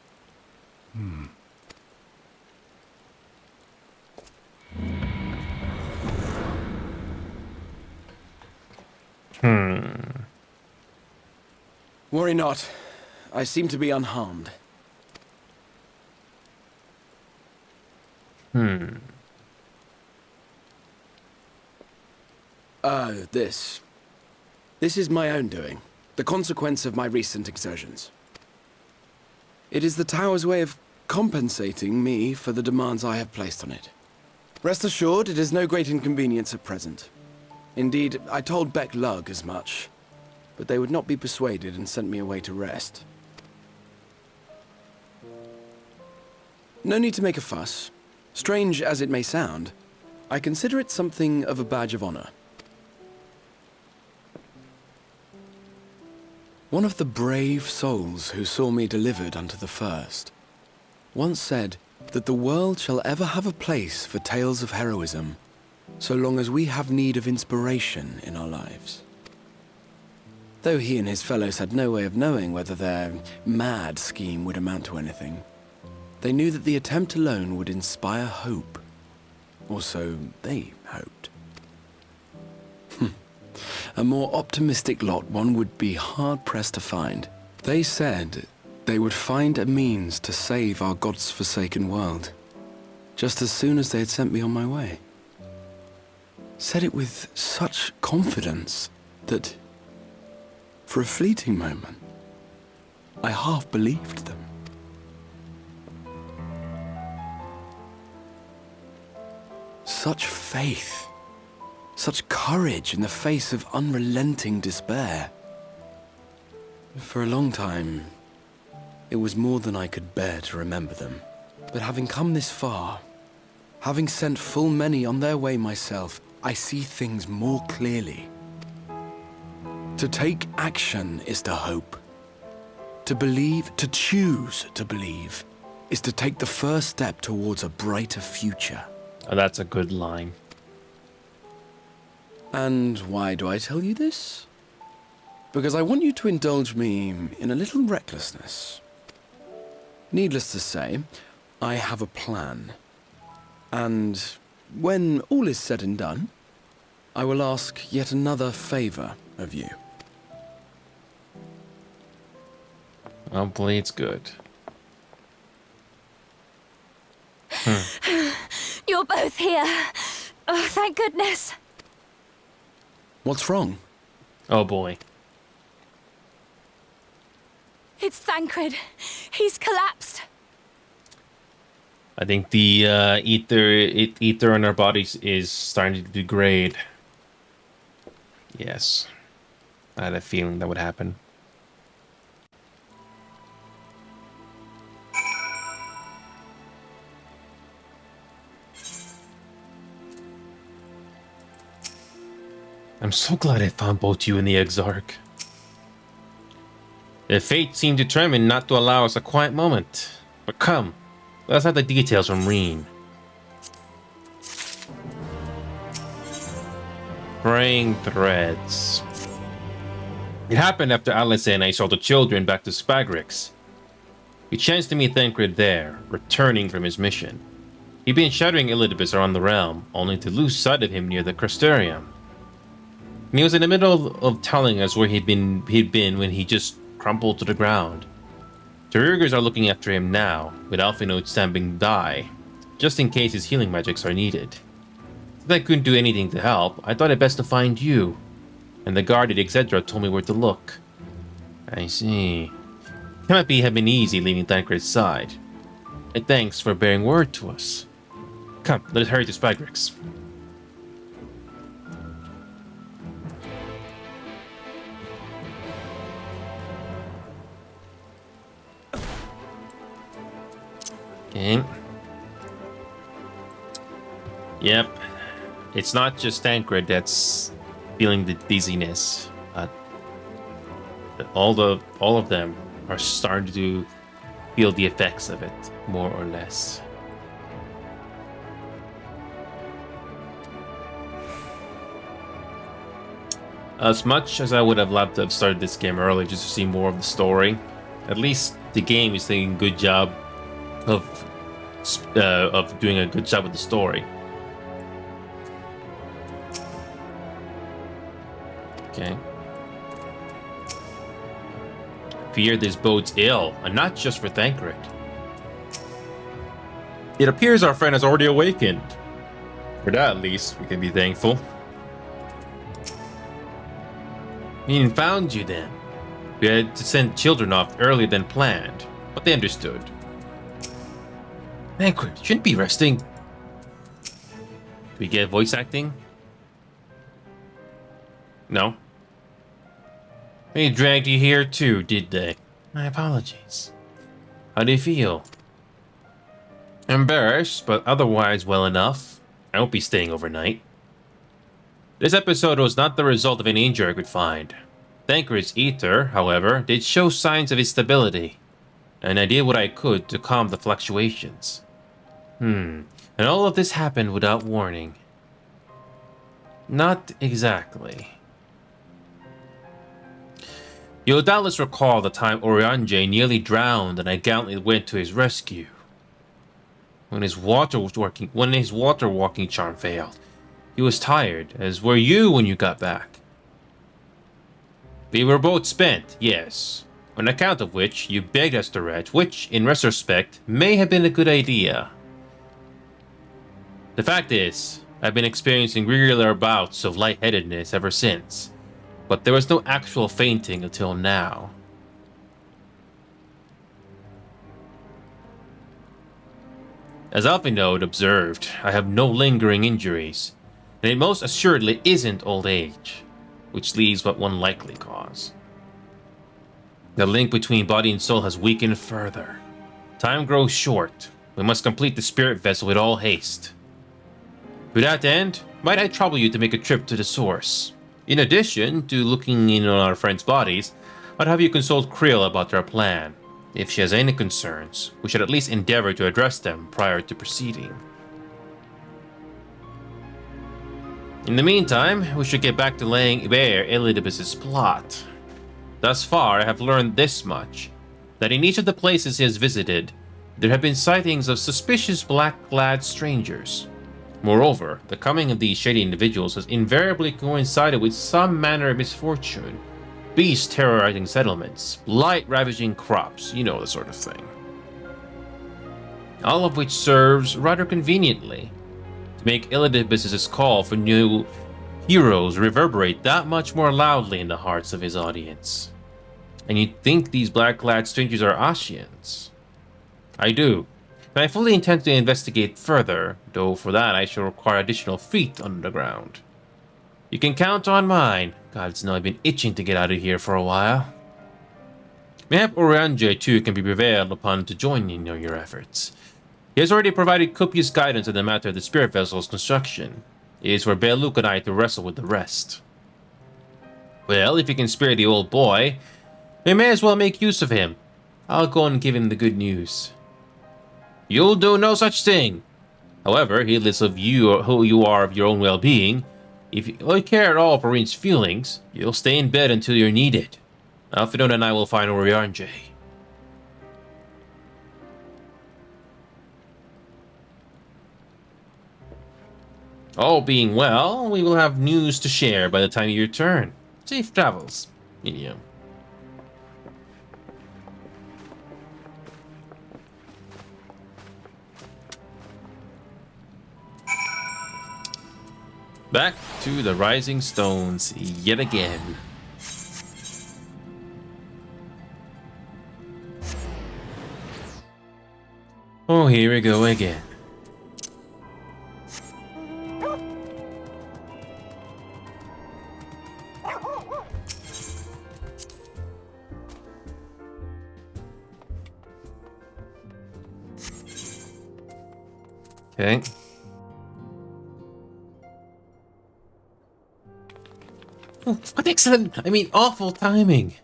Worry not. I seem to be unharmed. This is my own doing. The consequence of my recent exertions. It is the tower's way of compensating me for the demands I have placed on it. Rest assured, it is no great inconvenience at present. Indeed, I told Beck Lug as much, but they would not be persuaded and sent me away to rest. No need to make a fuss. Strange as it may sound, I consider it something of a badge of honor. One of the brave souls who saw me delivered unto the first once said that the world shall ever have a place for tales of heroism, so long as we have need of inspiration in our lives. Though he and his fellows had no way of knowing whether their mad scheme would amount to anything, they knew that the attempt alone would inspire hope. Or so they hoped. A more optimistic lot one would be hard-pressed to find. They said they would find a means to save our God's forsaken world, just as soon as they had sent me on my way. Said it with such confidence that For a fleeting moment, I half believed them. Such faith, such courage in the face of unrelenting despair. For a long time, it was more than I could bear to remember them. But having come this far, having sent full many on their way myself, I see things more clearly. To take action is to hope. To believe, to choose to believe, is to take the first step towards a brighter future. Oh, that's a good line. And why do I tell you this? Because I want you to indulge me in a little recklessness. Needless to say, I have a plan. And when all is said and done, I will ask yet another favor of you. Hopefully it's good. You're both here. Oh, thank goodness. What's wrong? Oh boy. It's Thancred. He's collapsed. I think the ether in our bodies is starting to degrade. Yes. I had a feeling that would happen. I'm so glad I found both you and the Exarch. The fate seemed determined not to allow us a quiet moment. But come, let's have the details from Reen. Fraying threads. It happened after Alice and I saw the children back to Spagrix. We chanced to meet Thancred there, returning from his mission. He'd been shadowing Elidibus around the realm, only to lose sight of him near the Crystarium. And he was in the middle of telling us where he'd been when he just crumpled to the ground. The Rugers are looking after him now, with Alphinoid standing by, just in case his healing magics are needed. Since I couldn't do anything to help, I thought it best to find you. And the guard at Exedra told me where to look. I see. Cannot have been easy leaving Thancred's side. And thanks for bearing word to us. Come, let us hurry to Spagrix. Okay. Yep. It's not just Thancred that's feeling the dizziness. All of them are starting to feel the effects of it, more or less. As much as I would have loved to have started this game early just to see more of the story, at least the game is doing a good job of doing a good job with the story. Okay. Fear this bodes ill, and not just for Thancred. It appears our friend has already awakened. For that, at least, we can be thankful. We found you then. We had to send children off earlier than planned, but they understood. Thancred, you shouldn't be resting. Do we get voice acting? No. They dragged you here too, did they? My apologies. How do you feel? Embarrassed, but otherwise well enough. I won't be staying overnight. This episode was not the result of any injury I could find. Thancred's ether, however, did show signs of instability, and I did what I could to calm the fluctuations. And all of this happened without warning. Not exactly. You'll doubtless recall the time Oriange nearly drowned and I gallantly went to his rescue. When his water walking charm failed, he was tired, as were you when you got back. We were both spent, yes, on account of which you begged us to rest, which, in retrospect, may have been a good idea. The fact is, I've been experiencing regular bouts of lightheadedness ever since, but there was no actual fainting until now. As Alvinode observed, I have no lingering injuries, and it most assuredly isn't old age, which leaves but one likely cause. The link between body and soul has weakened further. Time grows short. We must complete the spirit vessel with all haste. To that end, might I trouble you to make a trip to the source? In addition to looking in on our friends' bodies, I'd have you consult Creel about our plan. If she has any concerns, we should at least endeavor to address them prior to proceeding. In the meantime, we should get back to laying bare Elidibus's plot. Thus far, I have learned this much, that in each of the places he has visited, there have been sightings of suspicious black-clad strangers. Moreover, the coming of these shady individuals has invariably coincided with some manner of misfortune. Beasts terrorizing settlements, blight ravaging crops, you know, the sort of thing. All of which serves rather conveniently to make Elidibus's call for new heroes reverberate that much more loudly in the hearts of his audience. And you'd think these black-clad strangers are Ashians. I do, and I fully intend to investigate further, though for that I shall require additional feet underground. You can count on mine. Gods know I've been itching to get out of here for a while. Mayhap Oranje too can be prevailed upon to join in your efforts. He has already provided copious guidance in the matter of the spirit vessel's construction. It is for Beluk and I to wrestle with the rest. Well, if you can spare the old boy, we may as well make use of him. I'll go and give him the good news. You'll do no such thing. However, heedless of you or who you are of your own well-being, if you care at all for Rin's feelings, you'll stay in bed until you're needed. Alfredo and I will find Orianjay. All being well, we will have news to share by the time you return. Safe travels, Inium. Back to the Rising Stones yet again. Oh, here we go again. Okay. Oh, what excellent, awful timing.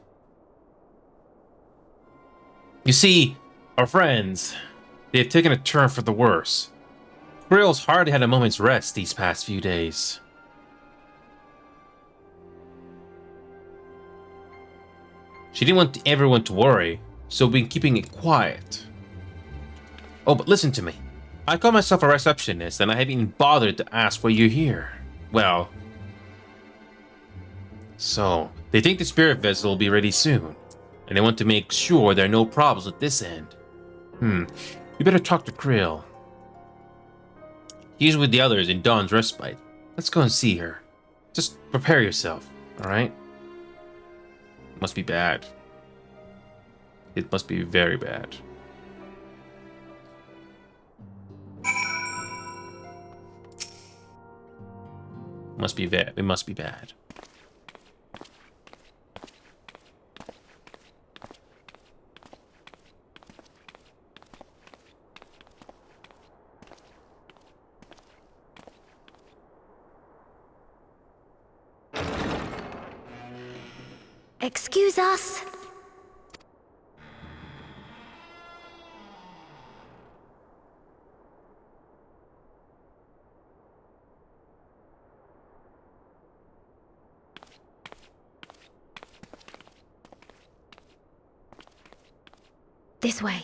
You see, our friends, they have taken a turn for the worse. Creel's hardly had a moment's rest these past few days. She didn't want everyone to worry, so we've been keeping it quiet. Oh, but listen to me. I call myself a receptionist, and I haven't even bothered to ask why you're here. Well, so they think the spirit vessel will be ready soon, and they want to make sure there are no problems at this end. You better talk to Krill. He's with the others in Dawn's Respite. Let's go and see her. Just prepare yourself, alright? Must be bad. It must be very bad. Must be bad. It must be bad. Excuse us. This way.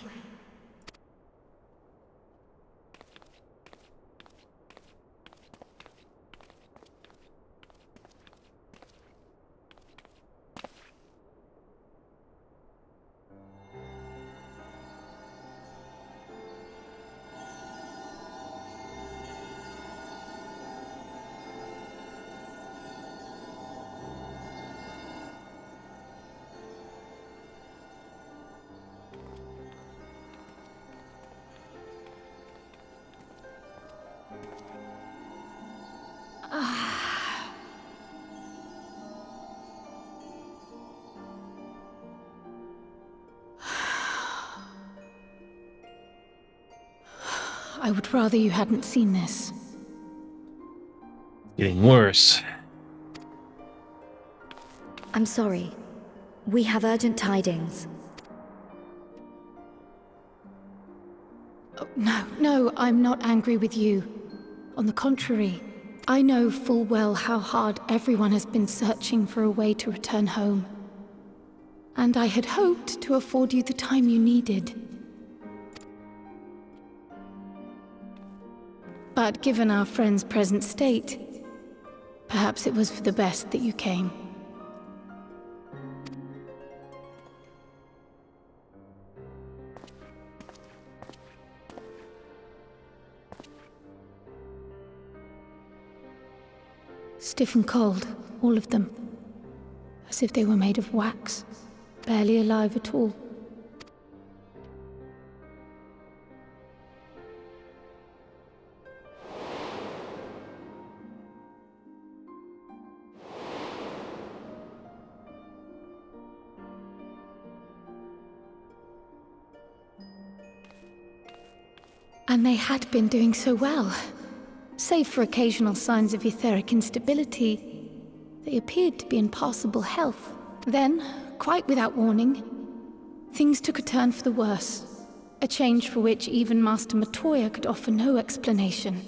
I would rather you hadn't seen this. Getting worse. I'm sorry. We have urgent tidings. Oh, no, I'm not angry with you. On the contrary, I know full well how hard everyone has been searching for a way to return home. And I had hoped to afford you the time you needed. But given our friend's present state, perhaps it was for the best that you came. Stiff and cold, all of them. As if they were made of wax, barely alive at all. And they had been doing so well. Save for occasional signs of etheric instability, they appeared to be in passable health. Then, quite without warning, things took a turn for the worse. A change for which even Master Matoya could offer no explanation.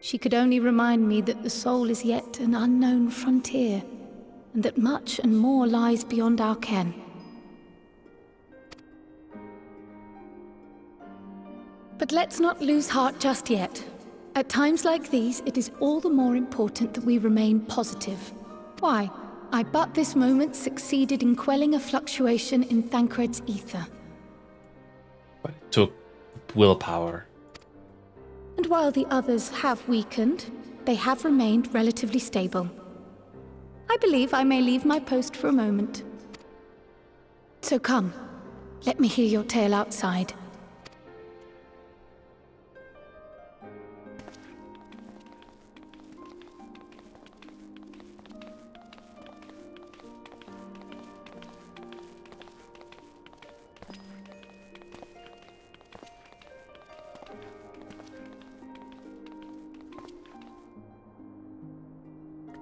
She could only remind me that the soul is yet an unknown frontier, and that much and more lies beyond our ken. But let's not lose heart just yet. At times like these, it is all the more important that we remain positive. Why? I but this moment succeeded in quelling a fluctuation in Thancred's ether. But it took willpower. And while the others have weakened, they have remained relatively stable. I believe I may leave my post for a moment. So come, let me hear your tale outside.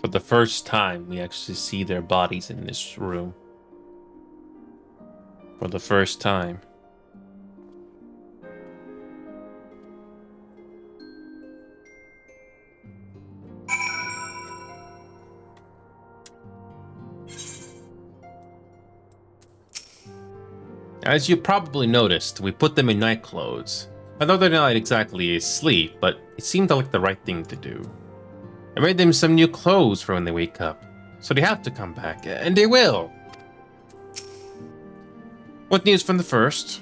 For the first time, we actually see their bodies in this room. For the first time. As you probably noticed, we put them in night clothes. I know they're not exactly asleep, but it seemed like the right thing to do. I made them some new clothes for when they wake up, so they have to come back, and they will. What news from the first?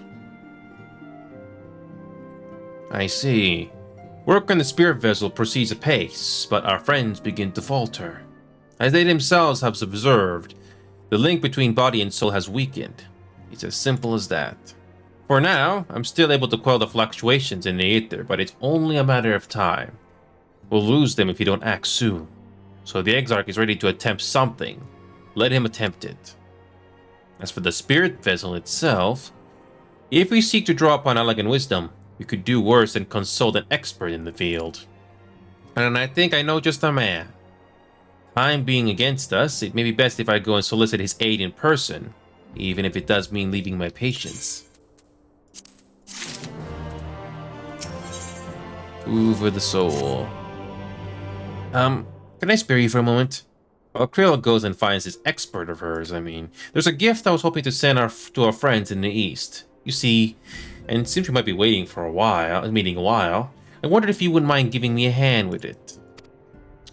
I see. Work on the spirit vessel proceeds apace, but our friends begin to falter. As they themselves have observed, the link between body and soul has weakened. It's as simple as that. For now, I'm still able to quell the fluctuations in the ether, but it's only a matter of time. We'll lose them if you don't act soon. So the Exarch is ready to attempt something. Let him attempt it. As for the spirit vessel itself, if we seek to draw upon elegant wisdom, we could do worse than consult an expert in the field. And I think I know just a man. Time being against us, it may be best if I go and solicit his aid in person, even if it does mean leaving my patients. Ooh, for the soul. Can I spare you for a moment? Well, Krill goes and finds this expert of hers, There's a gift I was hoping to send to our friends in the East. You see, and since we might be waiting for a while, I wondered if you wouldn't mind giving me a hand with it.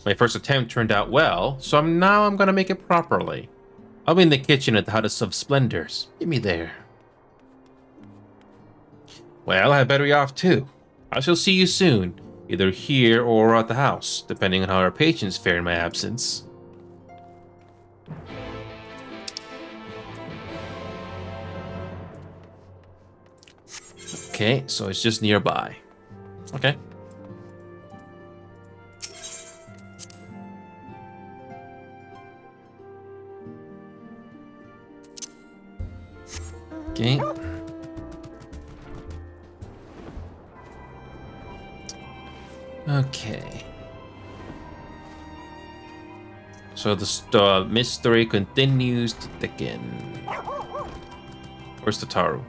My first attempt turned out well, so now I'm gonna make it properly. I'll be in the kitchen at the House of Splendors. Meet me there. Well, I better be off too. I shall see you soon, either here or at the house, depending on how our patients fare in my absence. Okay, so it's just nearby. Okay. Okay. Okay. So the mystery continues to thicken. Where's the Taru?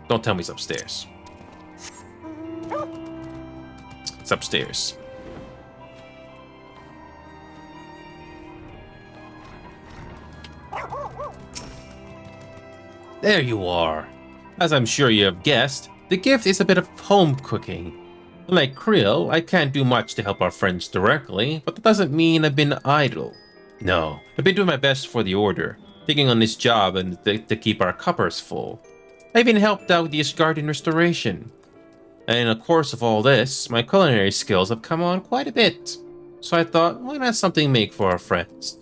Don't tell me it's upstairs. It's upstairs. There you are. As I'm sure you have guessed, the gift is a bit of home cooking. Like Creel, I can't do much to help our friends directly, but that doesn't mean I've been idle. No, I've been doing my best for the Order, taking on this job and to keep our cuppers full. I even helped out with the garden restoration. And in the course of all this, my culinary skills have come on quite a bit. So I thought, why not something make for our friends?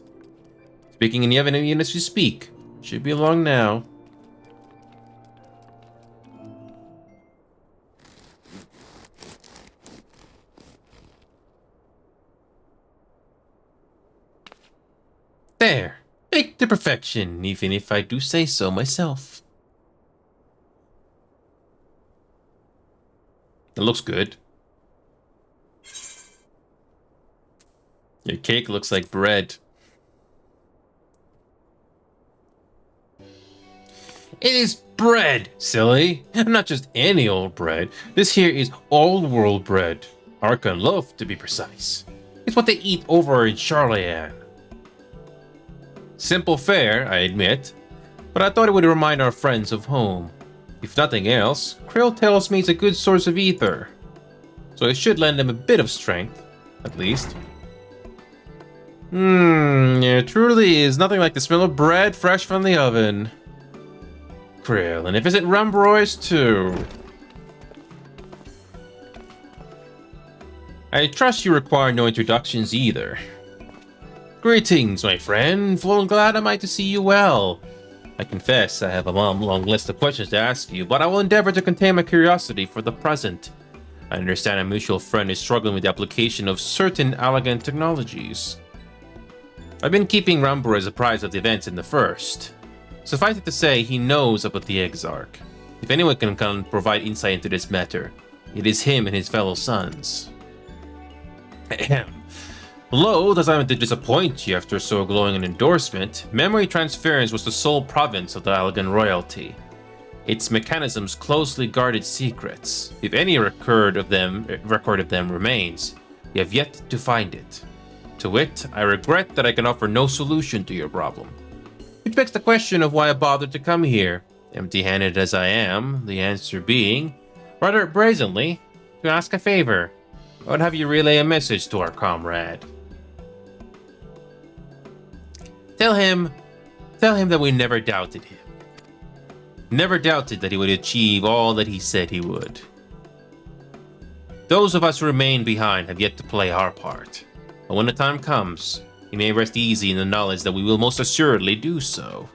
Speaking in the oven even as we speak. Should be along now. There! Baked to perfection, even if I do say so myself. It looks good. Your cake looks like bread. It is bread, silly! Not just any old bread. This here is old world bread. Arkan loaf, to be precise. It's what they eat over in Charlayan. Simple fare, I admit, but I thought it would remind our friends of home. If nothing else, Krill tells me it's a good source of ether, so it should lend them a bit of strength, at least. Yeah, truly is nothing like the smell of bread fresh from the oven. Krill, and if it's Rumbroy's too. I trust you require no introductions either. Greetings, my friend. Full glad am I to see you well. I confess I have a long list of questions to ask you, but I will endeavor to contain my curiosity for the present. I understand a mutual friend is struggling with the application of certain elegant technologies. I've been keeping Rambur apprised of the events in the first. Suffice it to say, he knows about the Exarch. If anyone can provide insight into this matter, it is him and his fellow sons. Ahem. Lo, does I to disappoint you after so glowing an endorsement, memory transference was the sole province of the Algan royalty. Its mechanisms closely guarded secrets. If any record of them remains, we have yet to find it. To wit, I regret that I can offer no solution to your problem. Which begs the question of why I bothered to come here, empty-handed as I am, the answer being, rather brazenly, to ask a favor. I would have you relay a message to our comrade. Tell him that we never doubted him. Never doubted that he would achieve all that he said he would. Those of us who remain behind have yet to play our part. But when the time comes, he may rest easy in the knowledge that we will most assuredly do so.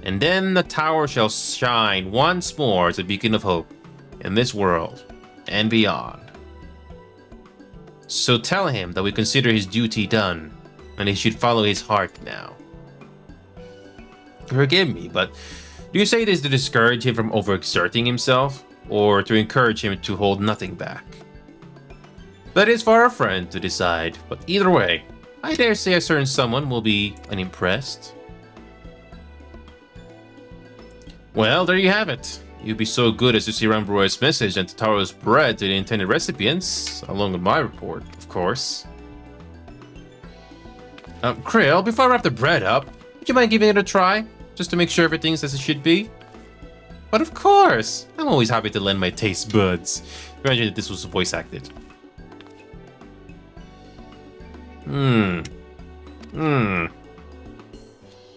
And then the tower shall shine once more as a beacon of hope in this world and beyond. So tell him that we consider his duty done, and he should follow his heart now. Forgive me, but do you say this to discourage him from overexerting himself, or to encourage him to hold nothing back? That is for our friend to decide, but either way, I dare say a certain someone will be unimpressed. Well, there you have it. You'd be so good as to see Rambroy's message and Tataro's bread to the intended recipients, along with my report, of course. Krill, before I wrap the bread up, would you mind giving it a try? Just to make sure everything's as it should be? But of course! I'm always happy to lend my taste buds. Imagine that this was voice acted.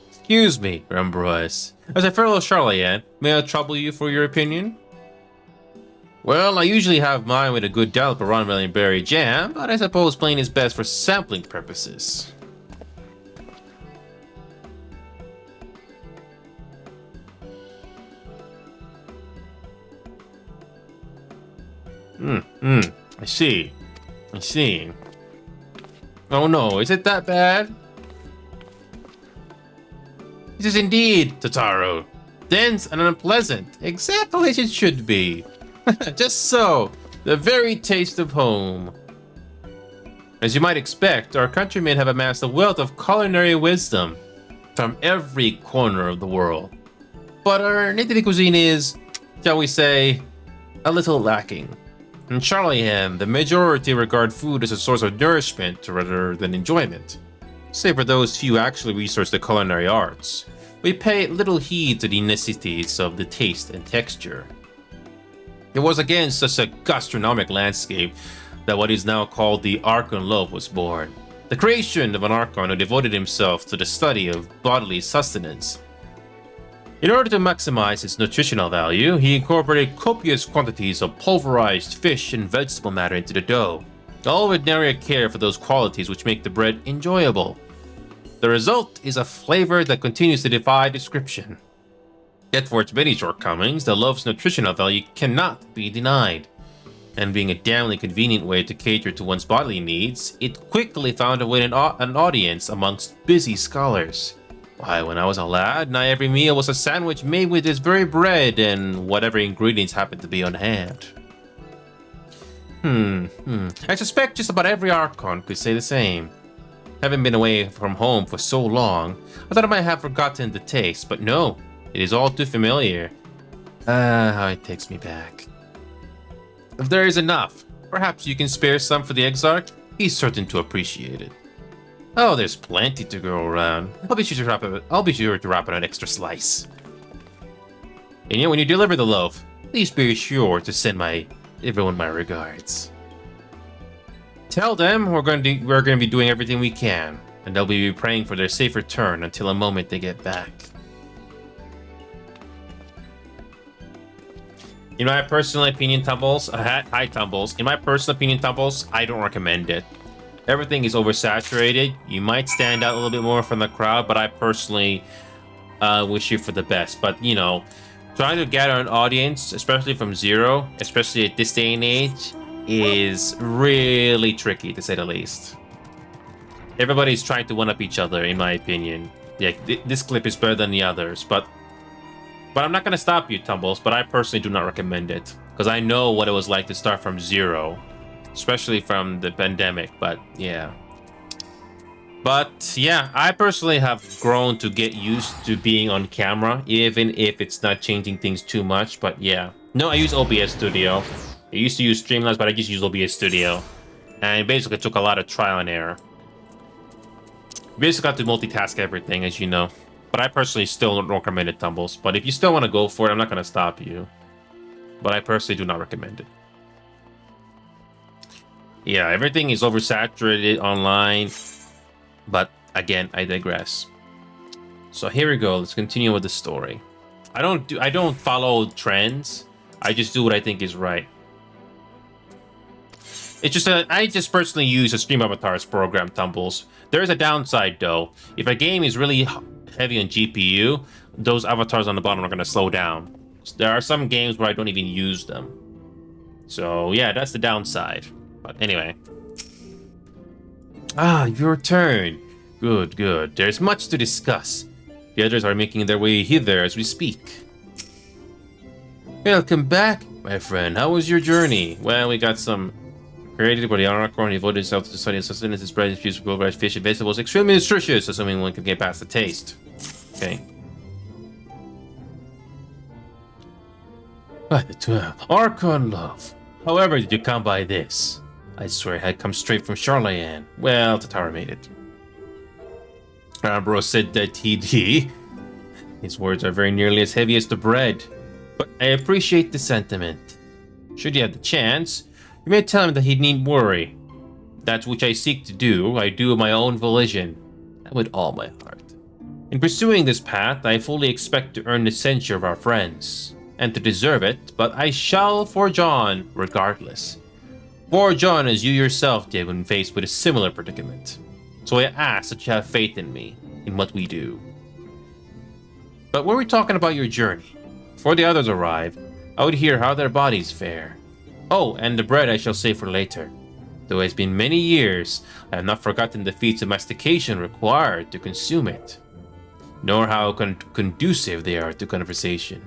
Excuse me, Rambrois. As a fellow Charlayan, may I trouble you for your opinion? Well, I usually have mine with a good dollop of ronmelon berry jam, but I suppose plain is best for sampling purposes. I see. I see. Oh no, is it that bad? This is indeed, Totaro. Dense and unpleasant, exactly as it should be. Just so, the very taste of home. As you might expect, our countrymen have amassed a wealth of culinary wisdom from every corner of the world. But our native cuisine is, shall we say, a little lacking. In Charliehan, the majority regard food as a source of nourishment rather than enjoyment. Save for those few actually research the culinary arts, we pay little heed to the necessities of the taste and texture. It was against such a gastronomic landscape that what is now called the Archon Loaf was born. The creation of an Archon who devoted himself to the study of bodily sustenance. In order to maximize its nutritional value, he incorporated copious quantities of pulverized fish and vegetable matter into the dough, all with nary care for those qualities which make the bread enjoyable. The result is a flavor that continues to defy description. Yet for its many shortcomings, the loaf's nutritional value cannot be denied. And being a damnably convenient way to cater to one's bodily needs, it quickly found a way in an audience amongst busy scholars. Why, when I was a lad, not every meal was a sandwich made with this very bread and whatever ingredients happened to be on hand. I suspect just about every Archon could say the same. Having been away from home for so long, I thought I might have forgotten the taste, but no, it is all too familiar. How it takes me back. If there is enough, perhaps you can spare some for the Exarch? He's certain to appreciate it. Oh, there's plenty to go around. I'll be sure to wrap it an extra slice. And when you deliver the loaf, please be sure to send everyone my regards. Tell them we're going to be doing everything we can, and they'll be praying for their safe return until the moment they get back. In my personal opinion, Tumbles, hi Tumbles. In my personal opinion, Tumbles, I don't recommend it. Everything is oversaturated. You might stand out a little bit more from the crowd, but I personally wish you for the best. But trying to gather an audience, especially from zero, especially at this day and age, is really tricky to say the least. Everybody's trying to one-up each other, in my opinion. Yeah, this clip is better than the others, but I'm not gonna stop you, Tumbles. But I personally do not recommend it because I know what it was like to start from zero, especially from the pandemic. But yeah, I personally have grown to get used to being on camera, even if it's not changing things too much. But yeah, no, I use OBS Studio. I used to use Streamlabs, but I just use OBS Studio, and it basically took a lot of trial and error. Basically, got to multitask everything, as you know. But I personally still don't recommend it, Tumbles. But if you still want to go for it, I'm not going to stop you. But I personally do not recommend it. Yeah, everything is oversaturated online. But again, I digress. So here we go. Let's continue with the story. I don't follow trends. I just do what I think is right. It's just I just personally use a Stream Avatars program, Tumbles. There is a downside though. If a game is really heavy on GPU, those avatars on the bottom are going to slow down. There are some games where I don't even use them. So yeah, that's the downside. But anyway. Ah, your turn. Good, good. There's much to discuss. The others are making their way hither as we speak. Welcome back, my friend. How was your journey? Well, we got some created by the Archon. He devoted himself to the study of sustenance. His bread is used for pulverized fish and vegetables. Extremely nutritious, assuming one can get past the taste. Okay. Archon love. However did you come by this? I swear it had come straight from Charliehan. Well, Tatara made it. Bro said that he'd... His words are very nearly as heavy as the bread. But I appreciate the sentiment. Should you have the chance, you may tell him that he needn't worry. That which I seek to do, I do of my own volition, and with all my heart. In pursuing this path, I fully expect to earn the censure of our friends, and to deserve it, but I shall forge on regardless. Forge on as you yourself did when faced with a similar predicament. So I ask that you have faith in me, in what we do. But were we talking about your journey? Before the others arrive, I would hear how their bodies fare. Oh, and the bread I shall save for later. Though it has been many years, I have not forgotten the feats of mastication required to consume it, nor how conducive they are to conversation.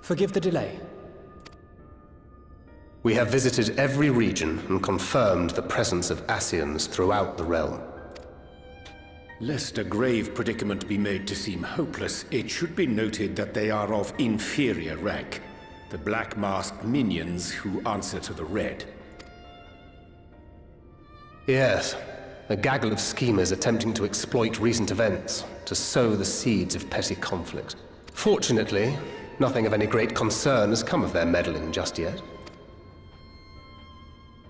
Forgive the delay. We have visited every region and confirmed the presence of Ascians throughout the realm. Lest a grave predicament be made to seem hopeless, it should be noted that they are of inferior rank. The black-masked minions who answer to the red. Yes, a gaggle of schemers attempting to exploit recent events to sow the seeds of petty conflict. Fortunately, nothing of any great concern has come of their meddling just yet.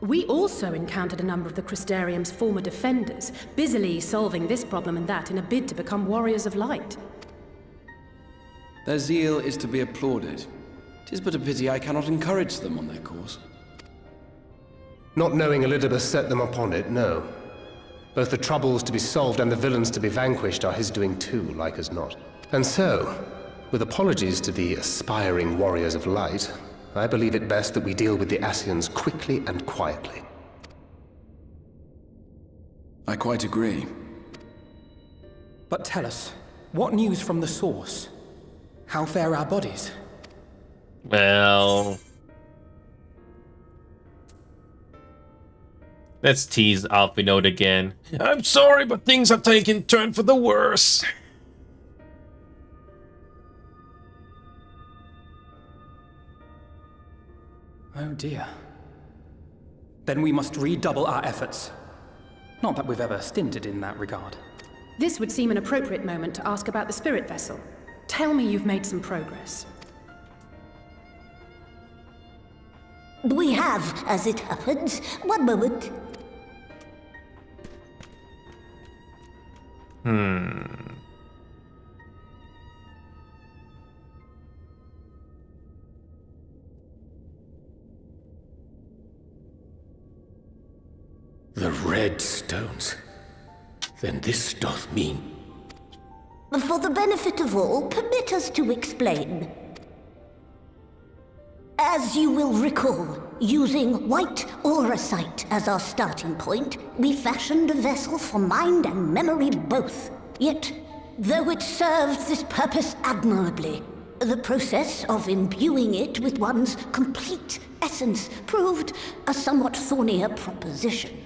We also encountered a number of the Crystarium's former defenders, busily solving this problem and that in a bid to become warriors of light. Their zeal is to be applauded. 'Tis but a pity I cannot encourage them on their course. Not knowing Elizabeth set them upon it, no. Both the troubles to be solved and the villains to be vanquished are his doing too, like as not. And so, with apologies to the aspiring warriors of light, I believe it best that we deal with the Ascians quickly and quietly. I quite agree. But tell us, what news from the source? How fare our bodies? Well, let's tease Alphinaud again. I'm sorry, but things have taken a turn for the worse. Oh dear. Then we must redouble our efforts. Not that we've ever stinted in that regard. This would seem an appropriate moment to ask about the spirit vessel. Tell me you've made some progress. We have, as it happens. One moment. The red stones. Then this doth mean... For the benefit of all, permit us to explain. As you will recall, using white auracite as our starting point, we fashioned a vessel for mind and memory both. Yet, though it served this purpose admirably, the process of imbuing it with one's complete essence proved a somewhat thornier proposition.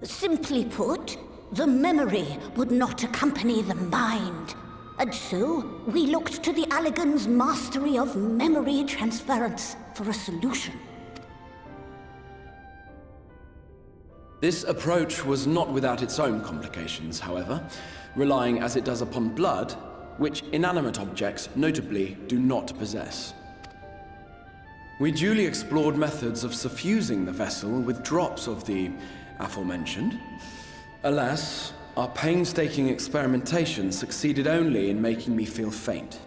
Simply put, the memory would not accompany the mind. And so, we looked to the Allegan's mastery of memory transference for a solution. This approach was not without its own complications, however, relying as it does upon blood, which inanimate objects, notably, do not possess. We duly explored methods of suffusing the vessel with drops of the aforementioned. Alas, our painstaking experimentation succeeded only in making me feel faint,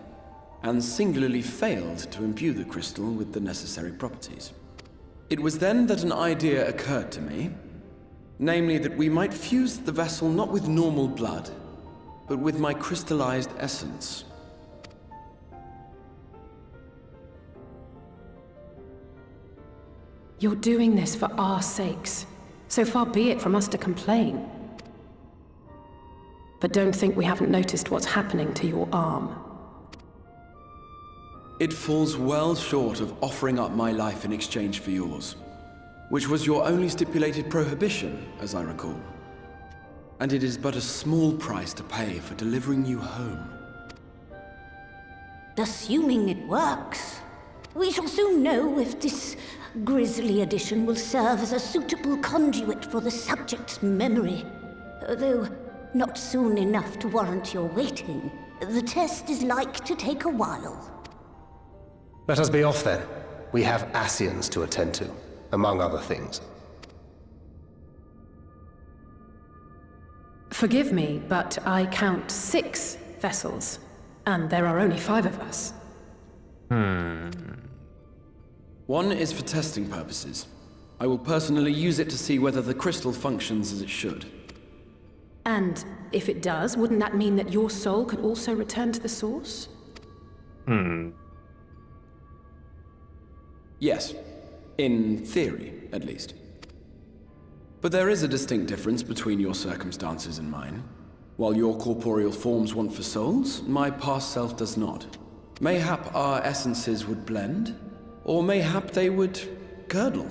and singularly failed to imbue the crystal with the necessary properties. It was then that an idea occurred to me, namely that we might fuse the vessel not with normal blood, but with my crystallized essence. You're doing this for our sakes. So far be it from us to complain. But don't think we haven't noticed what's happening to your arm. It falls well short of offering up my life in exchange for yours, which was your only stipulated prohibition, as I recall. And it is but a small price to pay for delivering you home. Assuming it works, we shall soon know if this grisly addition will serve as a suitable conduit for the subject's memory. Though not soon enough to warrant your waiting. The test is like to take a while. Let us be off then. We have Ascians to attend to, among other things. Forgive me, but I count 6 vessels, and there are only 5 of us. One is for testing purposes. I will personally use it to see whether the crystal functions as it should. And if it does, wouldn't that mean that your soul could also return to the source? Yes. In theory, at least. But there is a distinct difference between your circumstances and mine. While your corporeal forms want for souls, my past self does not. Mayhap our essences would blend, or mayhap they would curdle.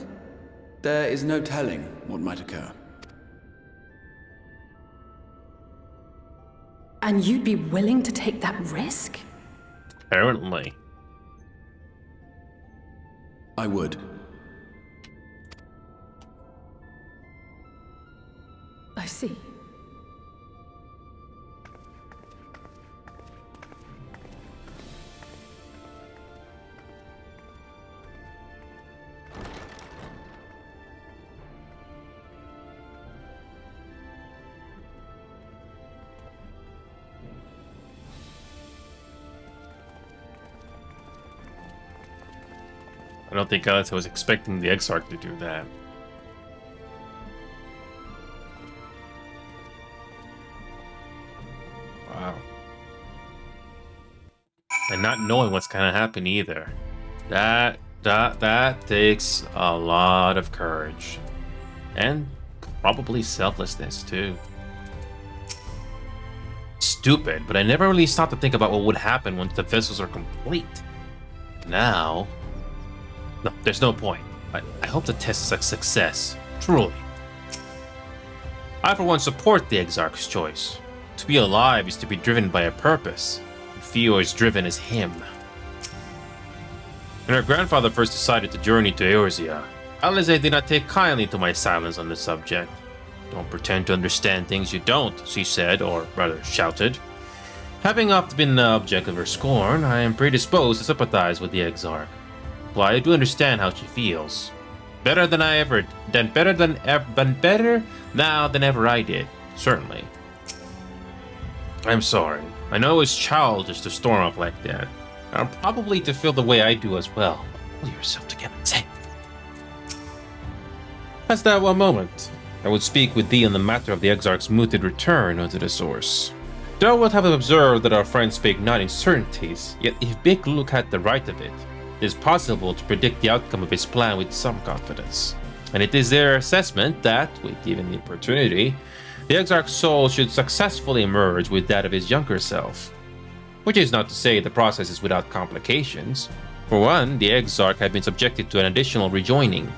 There is no telling what might occur. And you'd be willing to take that risk? Apparently. I would. I see. I don't think Alessa was expecting the Exarch to do that. Wow. And not knowing what's gonna happen either. That takes a lot of courage. And probably selflessness too. Stupid, but I never really stopped to think about what would happen once the vessels are complete. Now... No, there's no point. I hope the test is a success. Truly. I for one support the Exarch's choice. To be alive is to be driven by a purpose. And Theo is driven as him. When her grandfather first decided to journey to Eorzea, Alize did not take kindly to my silence on the subject. Don't pretend to understand things you don't, she said, or rather shouted. Having often been the object of her scorn, I am predisposed to sympathize with the Exarch. Well, I do understand how she feels. Better now than ever I did, certainly. I'm sorry. I know it's childish to storm off like that. And probably to feel the way I do as well. Pull yourself together, say. Hast thou one moment? I would speak with thee on the matter of the Exarch's mooted return unto the source. Thou wilt have observed that our friend spake not in certainties, yet if Big Luke had the right of it, it is possible to predict the outcome of his plan with some confidence. And it is their assessment that, with given the opportunity, the Exarch's soul should successfully merge with that of his younger self. Which is not to say the process is without complications. For one, the Exarch had been subjected to an additional rejoining,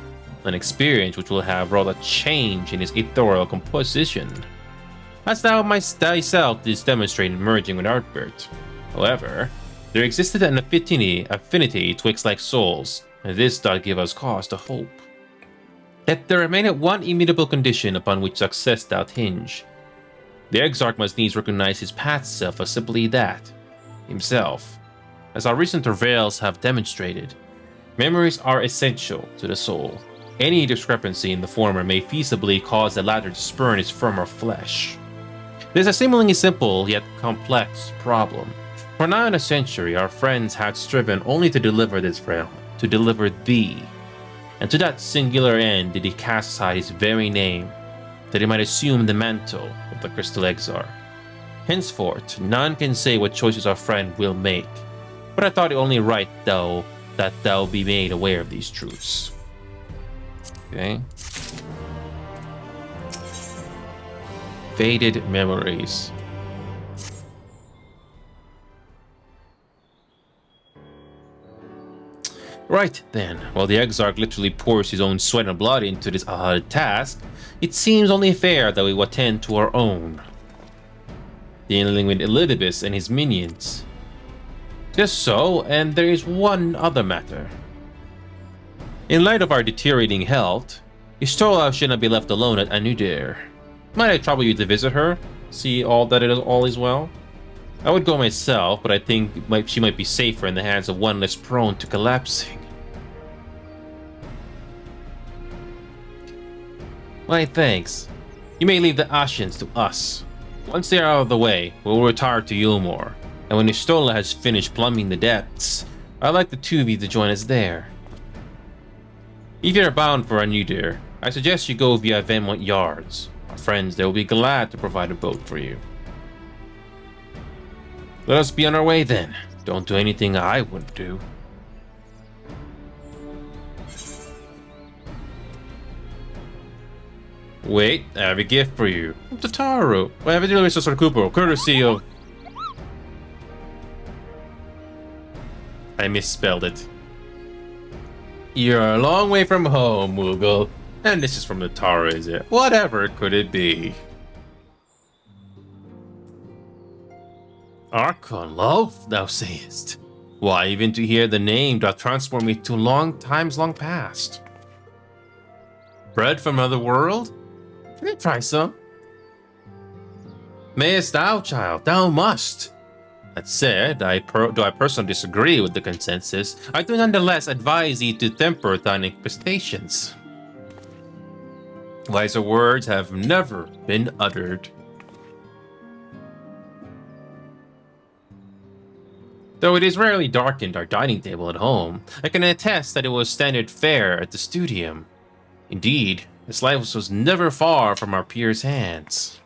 an experience which will have wrought a change in his ethereal composition. As thou thyself didst demonstrate in merging with Artbert. However, there existed an affinity twixt like souls, and this doth give us cause to hope. Yet there remaineth one immutable condition upon which success doth hinge. The Exarch must needs recognize his past self as simply that, himself. As our recent travails have demonstrated, memories are essential to the soul. Any discrepancy in the former may feasibly cause the latter to spurn its firmer flesh. It is a seemingly simple yet complex problem. For nigh on a century, our friends had striven only to deliver this realm, to deliver thee. And to that singular end did he cast aside his very name, that he might assume the mantle of the Crystal Exarch. Henceforth, none can say what choices our friend will make, but I thought it only right, though, that thou be made aware of these truths. Okay. Faded memories. Right then, while the Exarch literally pours his own sweat and blood into this hard task, it seems only fair that we attend to our own. Dealing with Elidibus and his minions. Just so, and there is one other matter. In light of our deteriorating health, Istola should not be left alone at Anudir. Might I trouble you to visit her? See all is well? I would go myself, but I think she might be safer in the hands of one less prone to collapsing. Why, thanks. You may leave the Ashens to us. Once they are out of the way, we'll retire to Yulmore, and when Istola has finished plumbing the depths, I'd like the two of you to join us there. If you're bound for Anudir, I suggest you go via Venmont Yards. Our friends there will be glad to provide a boat for you. Let us be on our way then. Don't do anything I wouldn't do. Wait, I have a gift for you. The Taro. I have a delivery to Sarkupo, courtesy of... I misspelled it. You're a long way from home, Moogle. And this is from the Taro, is it? Whatever could it be? Archon love, thou sayest. Why, even to hear the name doth transport me to long times long past. Bread from another world? Can I try some? Mayest thou, child? Thou must. That said, I personally disagree with the consensus. I do nonetheless advise thee to temper thine expectations. Wiser words have never been uttered. Though it is rarely darkened our dining table at home, I can attest that it was standard fare at the studium. Indeed, this life was never far from our peers' hands.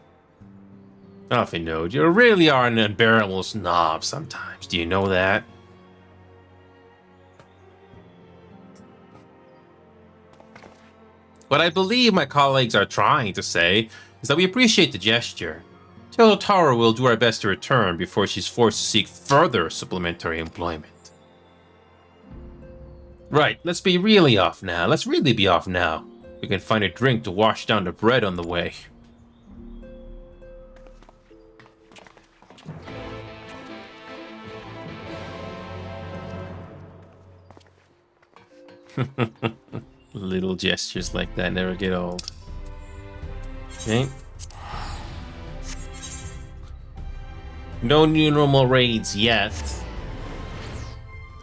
Finode, you really are an unbearable snob sometimes, do you know that? What I believe my colleagues are trying to say is that we appreciate the gesture. Tell Tara will do our best to return before she's forced to seek further supplementary employment. Right, let's be really off now. Let's really be off now. We can find a drink to wash down the bread on the way. Little gestures like that never get old. Okay. No new normal raids yet.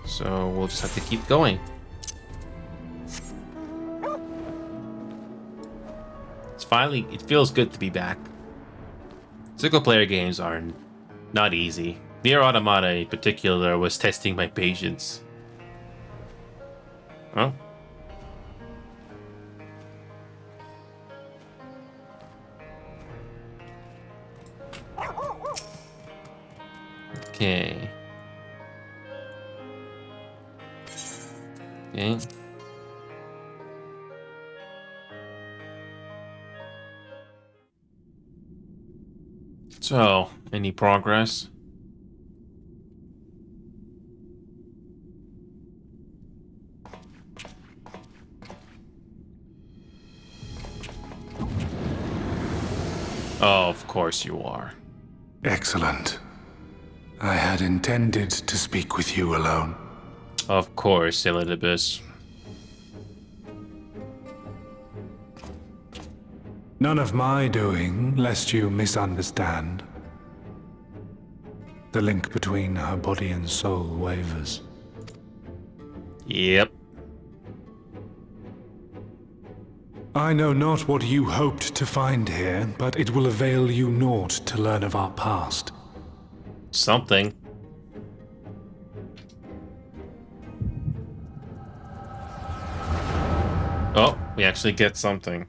So we'll just have to keep going. It feels good to be back. Single player games are not easy. Nier Automata in particular was testing my patience. Huh? Okay. Okay. So, any progress? Oh, of course you are. Excellent. I had intended to speak with you alone. Of course, Elidibus. None of my doing, lest you misunderstand. The link between her body and soul wavers. Yep. I know not what you hoped to find here, but it will avail you naught to learn of our past. Something. Oh, we actually get something.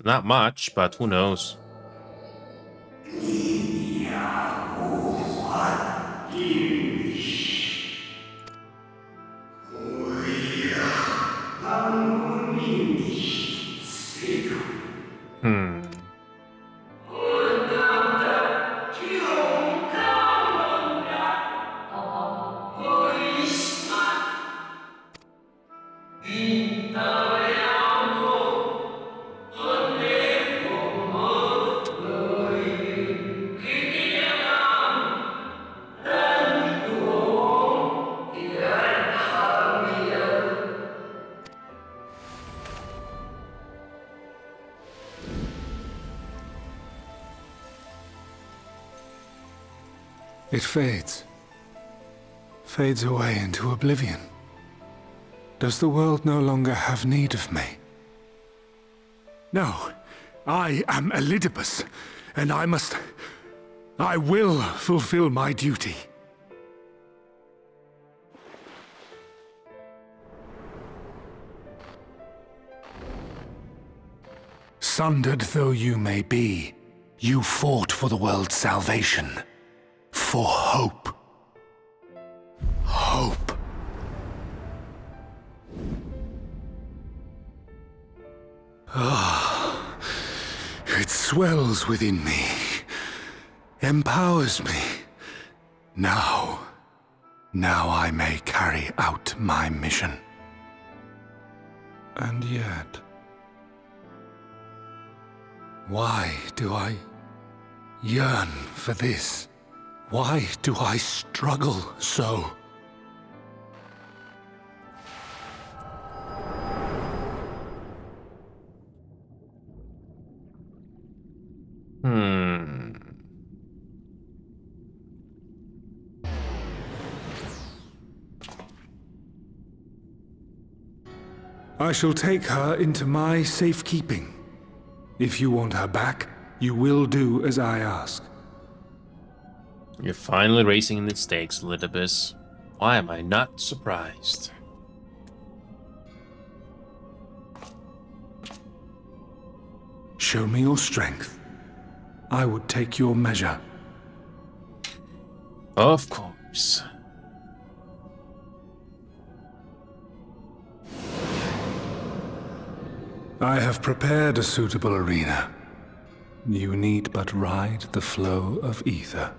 Not much, but who knows? It fades. Fades away into oblivion. Does the world no longer have need of me? No, I am Elidibus, and I will fulfill my duty. Sundered though you may be, you fought for the world's salvation. For hope. Hope. Ah, it swells within me, empowers me. Now I may carry out my mission. And yet, why do I yearn for this? Why do I struggle so? I shall take her into my safekeeping. If you want her back, you will do as I ask. You're finally raising the stakes, Elidibus. Why am I not surprised? Show me your strength. I would take your measure. Of course. I have prepared a suitable arena. You need but ride the flow of ether.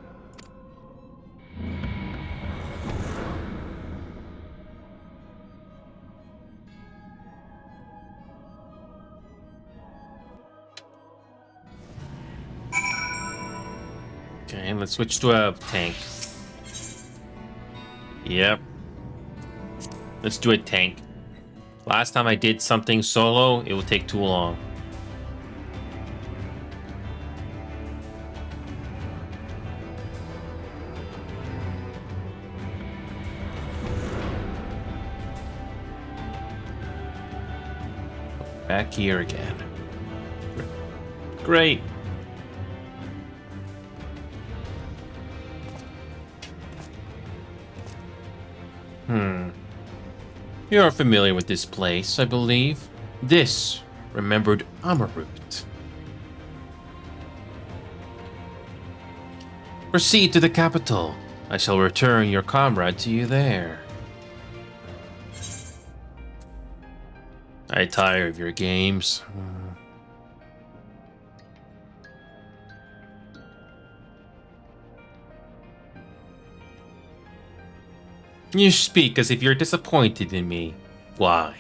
Okay, let's switch to a tank. Yep. Let's do a tank. Last time I did something solo, it would take too long. Back here again. Great. You're familiar with this place, I believe. This remembered Amarut. Proceed to the capital. I shall return your comrade to you there. I tire of your games. You speak as if you're disappointed in me. Why?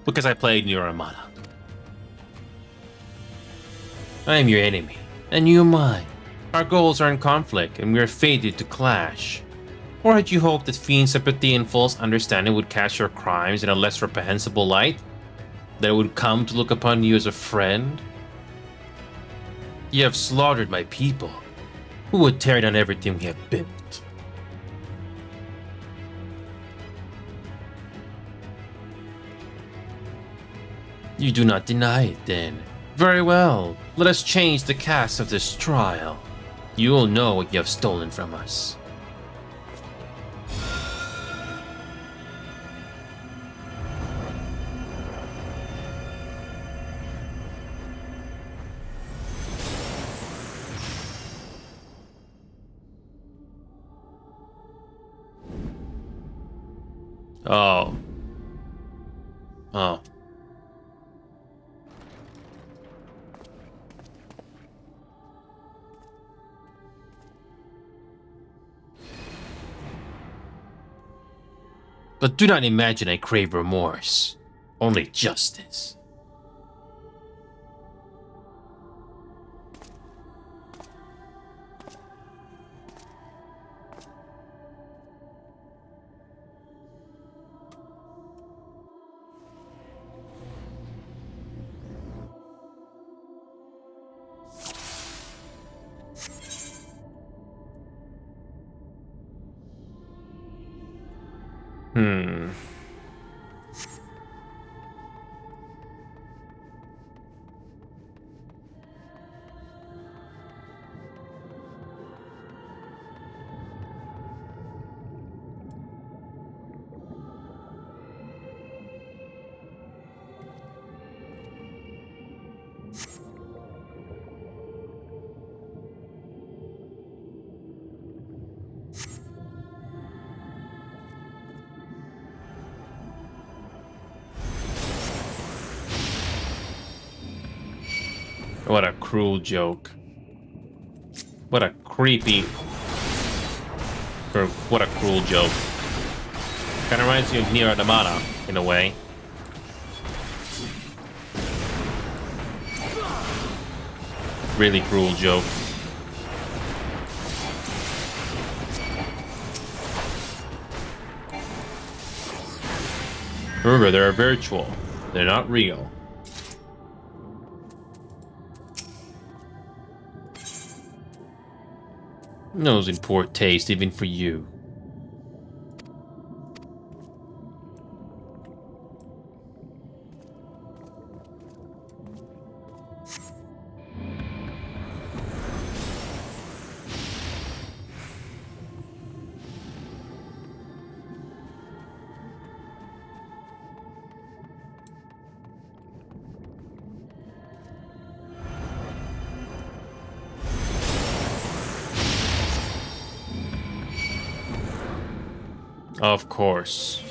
Because I played in your armada. I am your enemy, and you mine. Our goals are in conflict, and we are fated to clash. Or had you hoped that fiend sympathy and false understanding would cast your crimes in a less reprehensible light? That I would come to look upon you as a friend? You have slaughtered my people. Who would tear down everything we have built? You do not deny it, then. Very well. Let us change the cast of this trial. You will know what you have stolen from us. Oh. Oh. But do not imagine I crave remorse. Only justice. What a cruel joke. What a creepy... Or what a cruel joke. Kinda reminds me of Nier Automata, in a way. Really cruel joke. Remember, they're virtual. They're not real. Those in poor taste, even for you. Of course.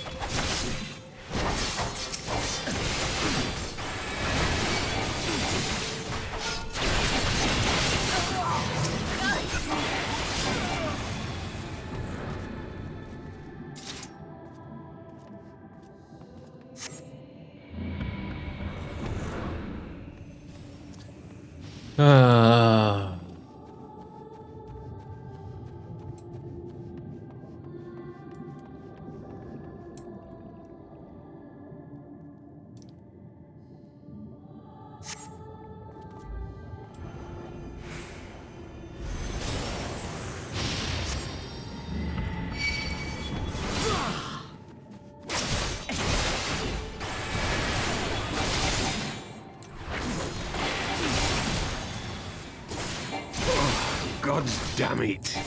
God damn it.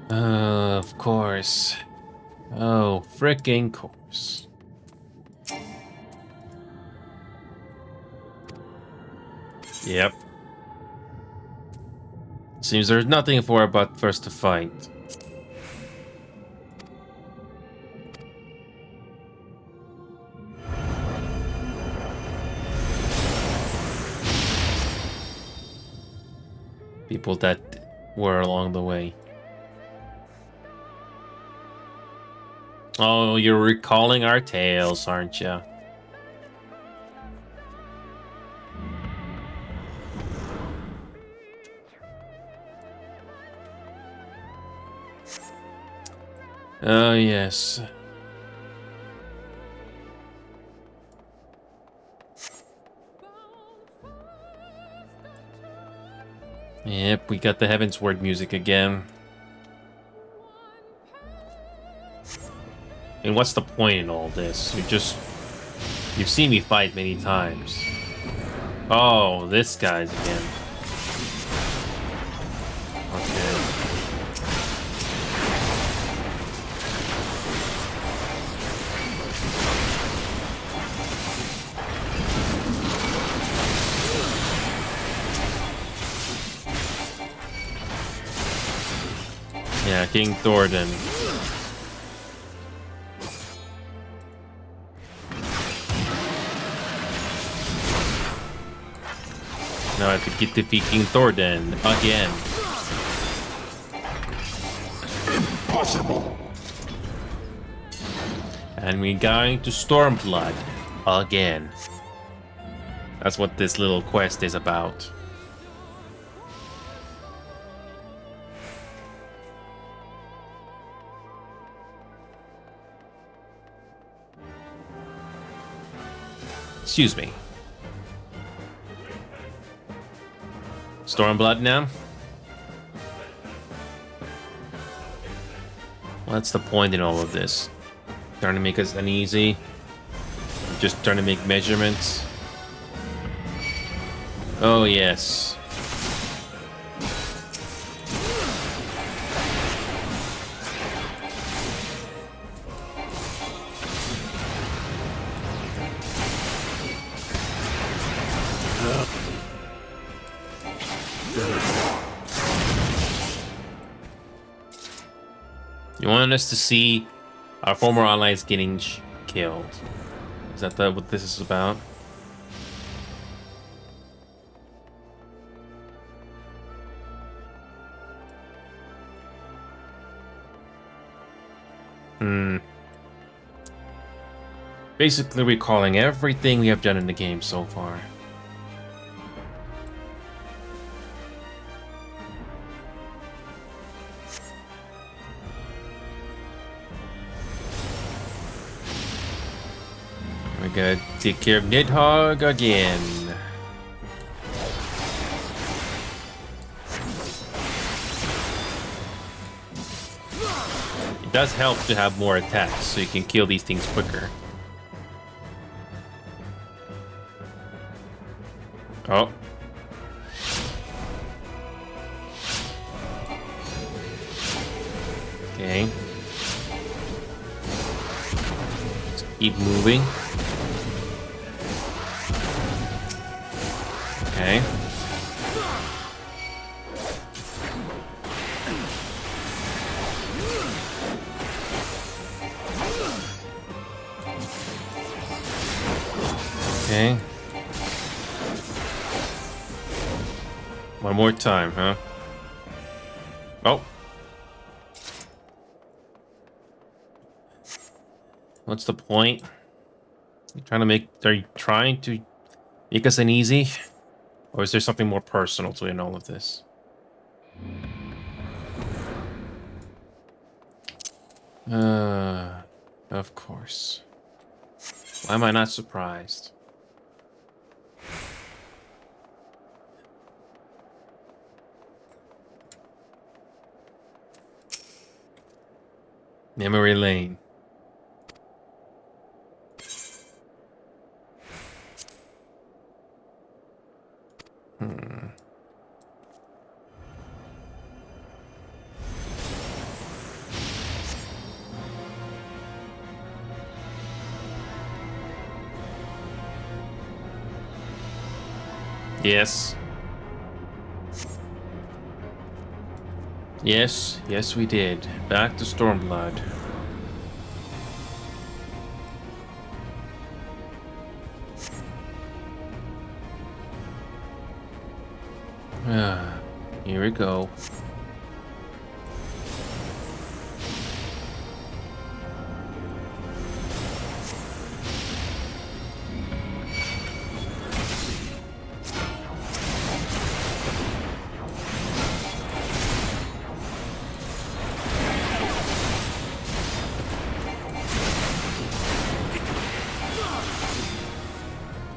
Of course. Oh, frickin' course. Yep. Seems there's nothing for it but first to fight. People that were along the way. Oh, you're recalling our tales, aren't you? Oh, yes. Yep, we got the Heavensward music again. And what's the point in all this? You've seen me fight many times. Oh, this guy's again. Okay. Yeah, King Thordan. Now I have to get defeat King Thordan again. Impossible. And we're going to Stormblood again. That's what this little quest is about. Excuse me. Stormblood now? What's the point in all of this? Trying to make us uneasy? Just trying to make measurements? Oh, yes. You want us to see our former allies getting killed. Is that what this is about? Basically recalling everything we have done in the game so far. We gotta take care of Nidhogg again. It does help to have more attacks, so you can kill these things quicker. Oh. Okay. Let's keep moving. Okay. Okay. One more time, huh? Oh. What's the point? Are you trying to make us uneasy? Or is there something more personal to in all of this? Of course. Why am I not surprised? Memory lane. Yes. Yes, we did. Back to Stormblood. Here we go.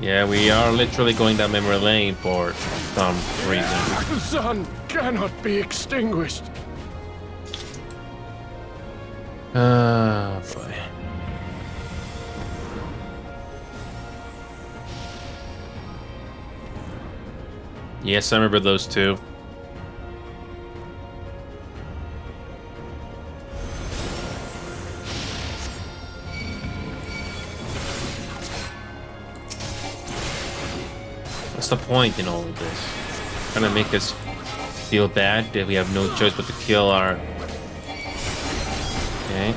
Yeah, we are literally going down memory lane for some reason. The sun cannot be extinguished. Oh boy. Yes, I remember those two. What's the point in all of this? Trying to make us feel bad that we have no choice but to kill our... Okay.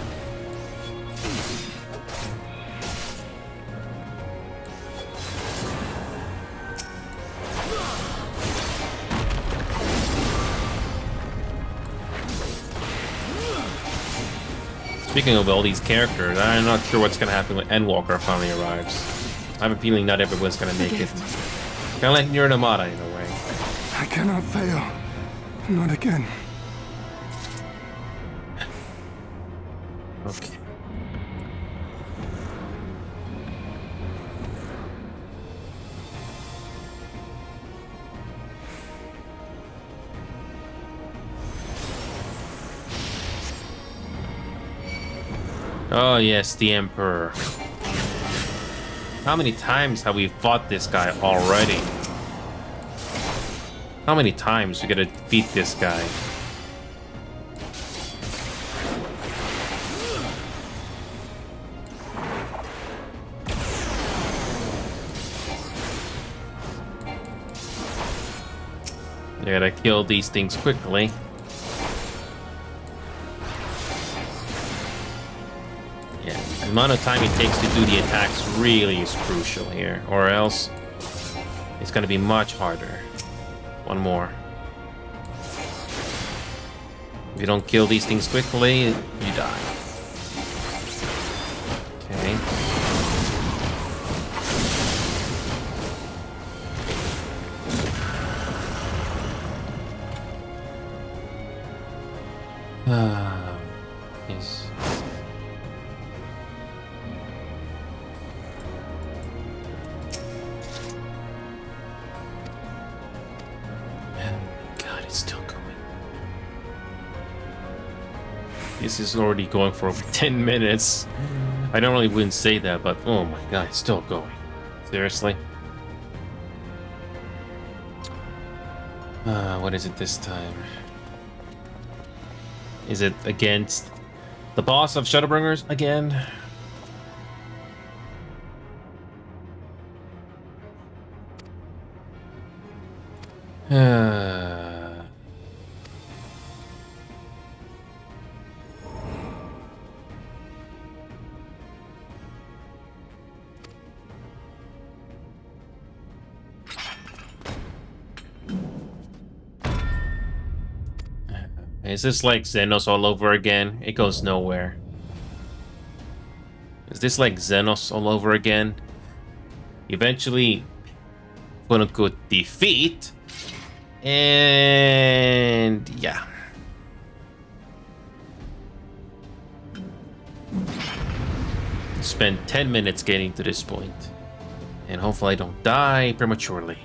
Speaking of all these characters, I'm not sure what's going to happen when Endwalker finally arrives. I have a feeling not everyone's going to make it. Kind of like Nier Automata in a way. I cannot fail. Not again. Okay. Oh yes, the Emperor. How many times have we fought this guy already? How many times we gotta defeat this guy? You gotta kill these things quickly. The amount of time it takes to do the attacks really is crucial here, or else it's gonna be much harder. One more. If you don't kill these things quickly, you die. Okay. Yes. God, it's still going. This is already going for over 10 minutes. I normally wouldn't say that, but oh my god, it's still going. Seriously? What is it this time? Is it against the boss of Shadowbringers again? Is this like Xenos all over again? It goes nowhere. Is this like Xenos all over again? Eventually, quote-unquote, defeat. And yeah. Spend 10 minutes getting to this point. And hopefully I don't die prematurely.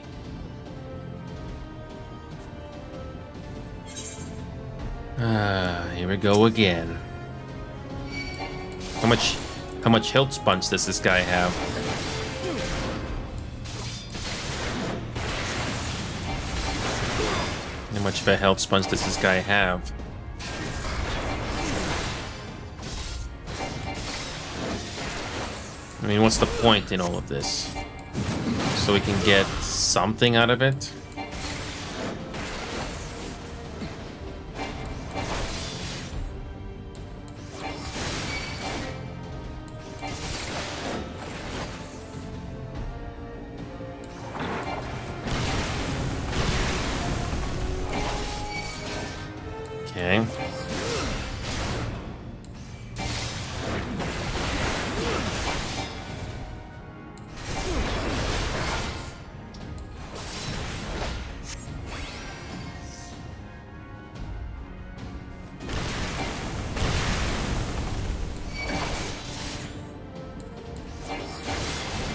Here we go again. How much health sponge does this guy have? How much of a health sponge does this guy have? I mean, what's the point in all of this? So we can get something out of it? Okay.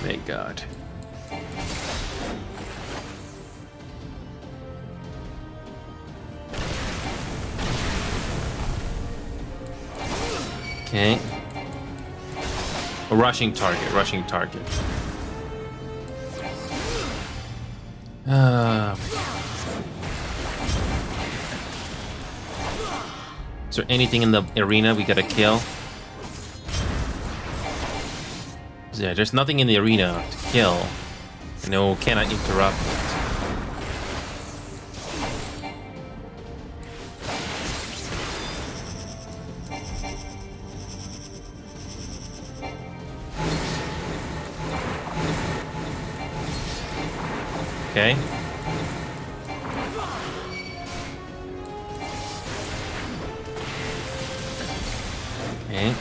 Thank God. Okay. A rushing target. Is there anything in the arena we gotta kill? Yeah, there's nothing in the arena to kill. No, cannot interrupt it. Okay. Okay.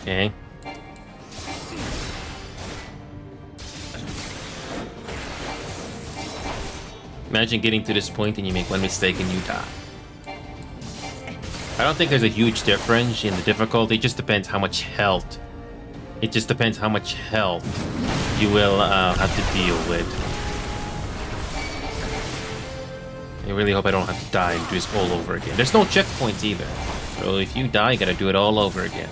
Okay. Imagine getting to this point and you make one mistake and you die. I don't think there's a huge difference in the difficulty. It just depends how much health. It just depends how much health you will have to deal with. I really hope I don't have to die and do this all over again. There's no checkpoints either. So if you die, you gotta do it all over again.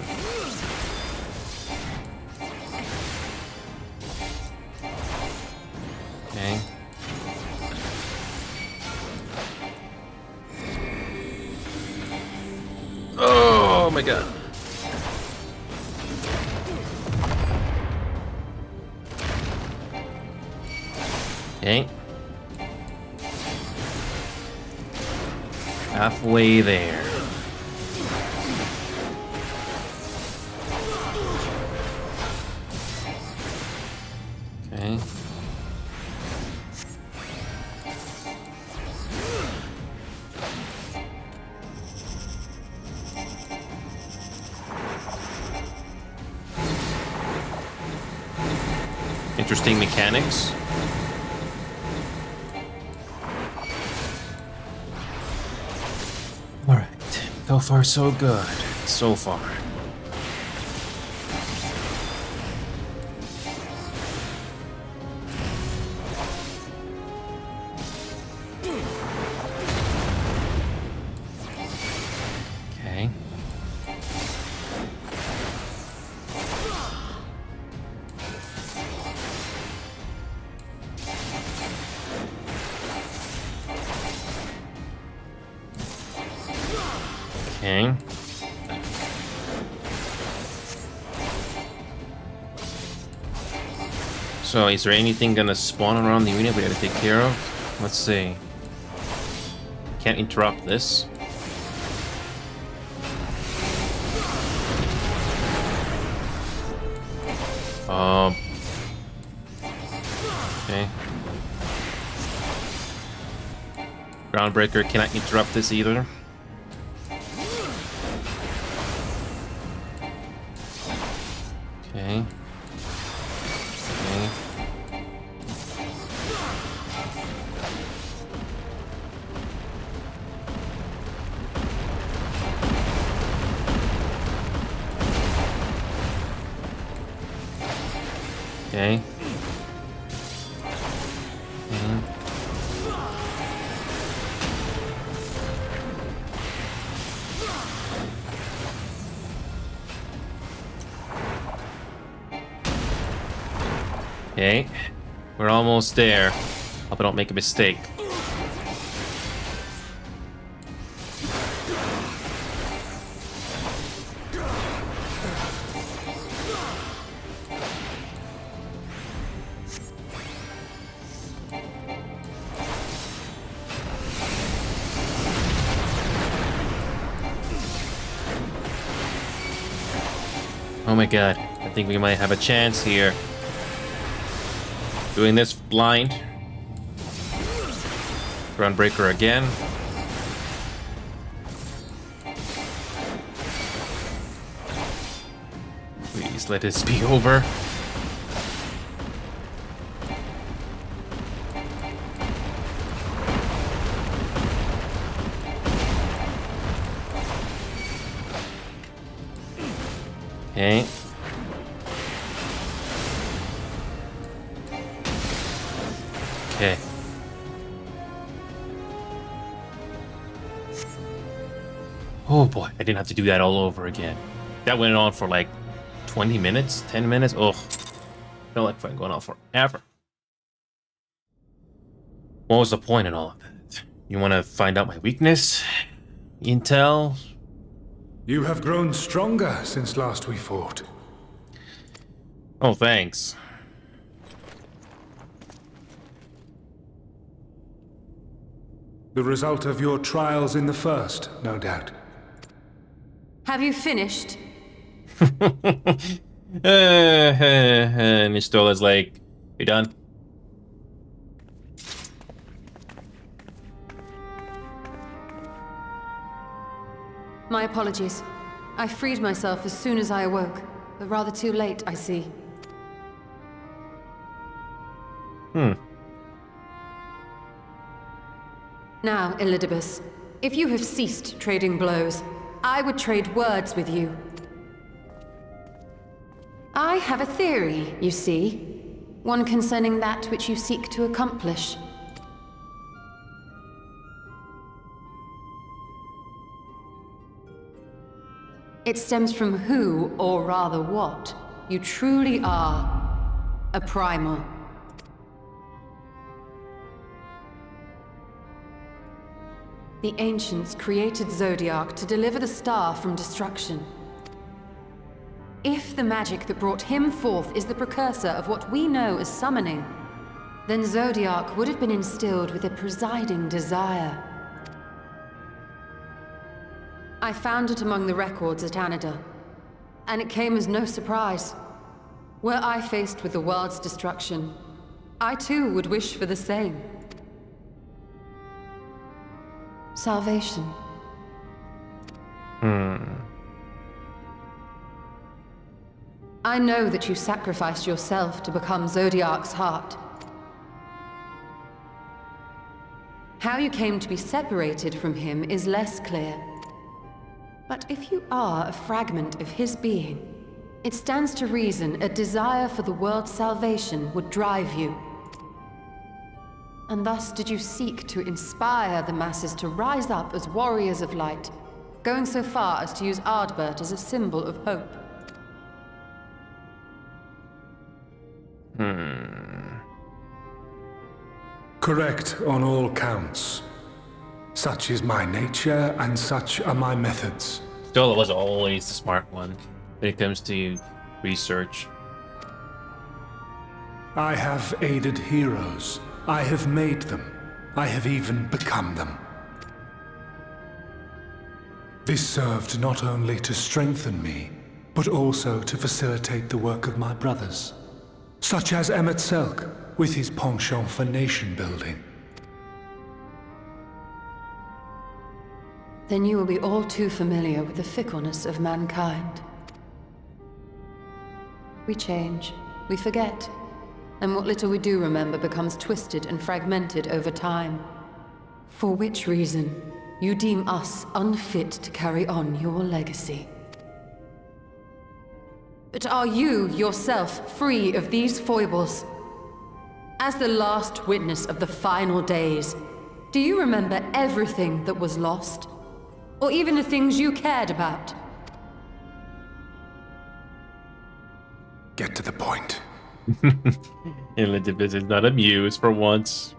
Okay. Oh my god. Okay. Halfway there. Okay. Interesting mechanics. Alright, so far so good. So far. Okay. Okay. So, is there anything gonna spawn around the unit we gotta take care of? Let's see. Can't interrupt this. Okay. Groundbreaker cannot interrupt this either. Okay. Okay. Okay. Okay, we're almost there. Hope I don't make a mistake. Oh my god, I think we might have a chance here. Doing this blind. Groundbreaker again. Please let this be over. Okay. Okay. Oh boy, I didn't have to do that all over again. That went on for like 20 minutes, 10 minutes. Oh, felt like fun going on forever. What was the point in all of that? You want to find out my weakness? Intel? You have grown stronger since last we fought. Oh, thanks. The result of your trials in the first, no doubt. Have you finished? Nistola's like, you done? My apologies. I freed myself as soon as I awoke, but rather too late, I see. Now, Elidibus, if you have ceased trading blows, I would trade words with you. I have a theory, you see. One concerning that which you seek to accomplish. It stems from who, or rather what, you truly are. A primal. The ancients created Zodiark to deliver the star from destruction. If the magic that brought him forth is the precursor of what we know as summoning, then Zodiac would have been instilled with a presiding desire. I found it among the records at Anida, and it came as no surprise. Were I faced with the world's destruction, I too would wish for the same. Salvation. I know that you sacrificed yourself to become Zodiac's heart. How you came to be separated from him is less clear. But if you are a fragment of his being, it stands to reason a desire for the world's salvation would drive you. And thus did you seek to inspire the masses to rise up as warriors of light, going so far as to use Ardbert as a symbol of hope. Correct on all counts. Such is my nature, and such are my methods. Stola was always the smart one when it comes to research. I have aided heroes. I have made them. I have even become them. This served not only to strengthen me, but also to facilitate the work of my brothers, such as Emmett Selk, with his penchant for nation building. Then you will be all too familiar with the fickleness of mankind. We change, we forget, and what little we do remember becomes twisted and fragmented over time. For which reason, you deem us unfit to carry on your legacy. But are you, yourself, free of these foibles? As the last witness of the final days, do you remember everything that was lost? Or even the things you cared about? Get to the point. Elizabeth is not amused for once.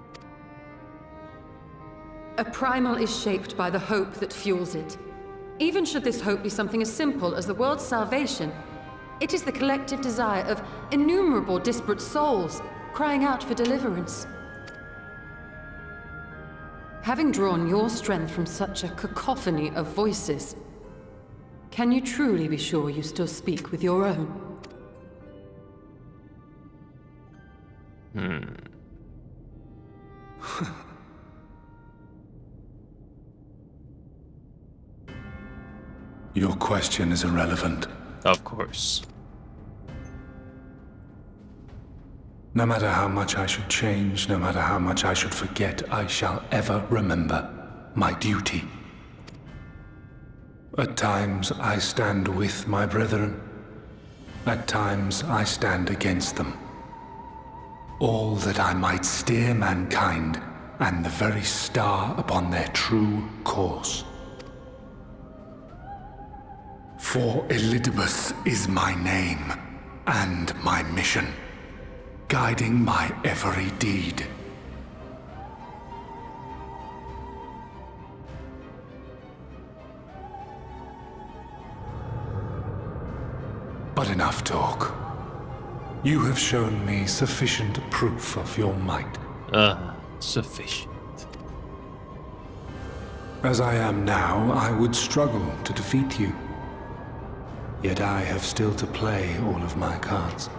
A primal is shaped by the hope that fuels it. Even should this hope be something as simple as the world's salvation, it is the collective desire of innumerable disparate souls crying out for deliverance. Having drawn your strength from such a cacophony of voices, can you truly be sure you still speak with your own? Your question is irrelevant. Of course. No matter how much I should change, no matter how much I should forget, I shall ever remember my duty. At times I stand with my brethren. At times I stand against them. All that I might steer mankind and the very star upon their true course. For Elidibus is my name and my mission, guiding my every deed. But enough talk. You have shown me sufficient proof of your might. Sufficient. As I am now, I would struggle to defeat you. Yet I have still to play all of my cards.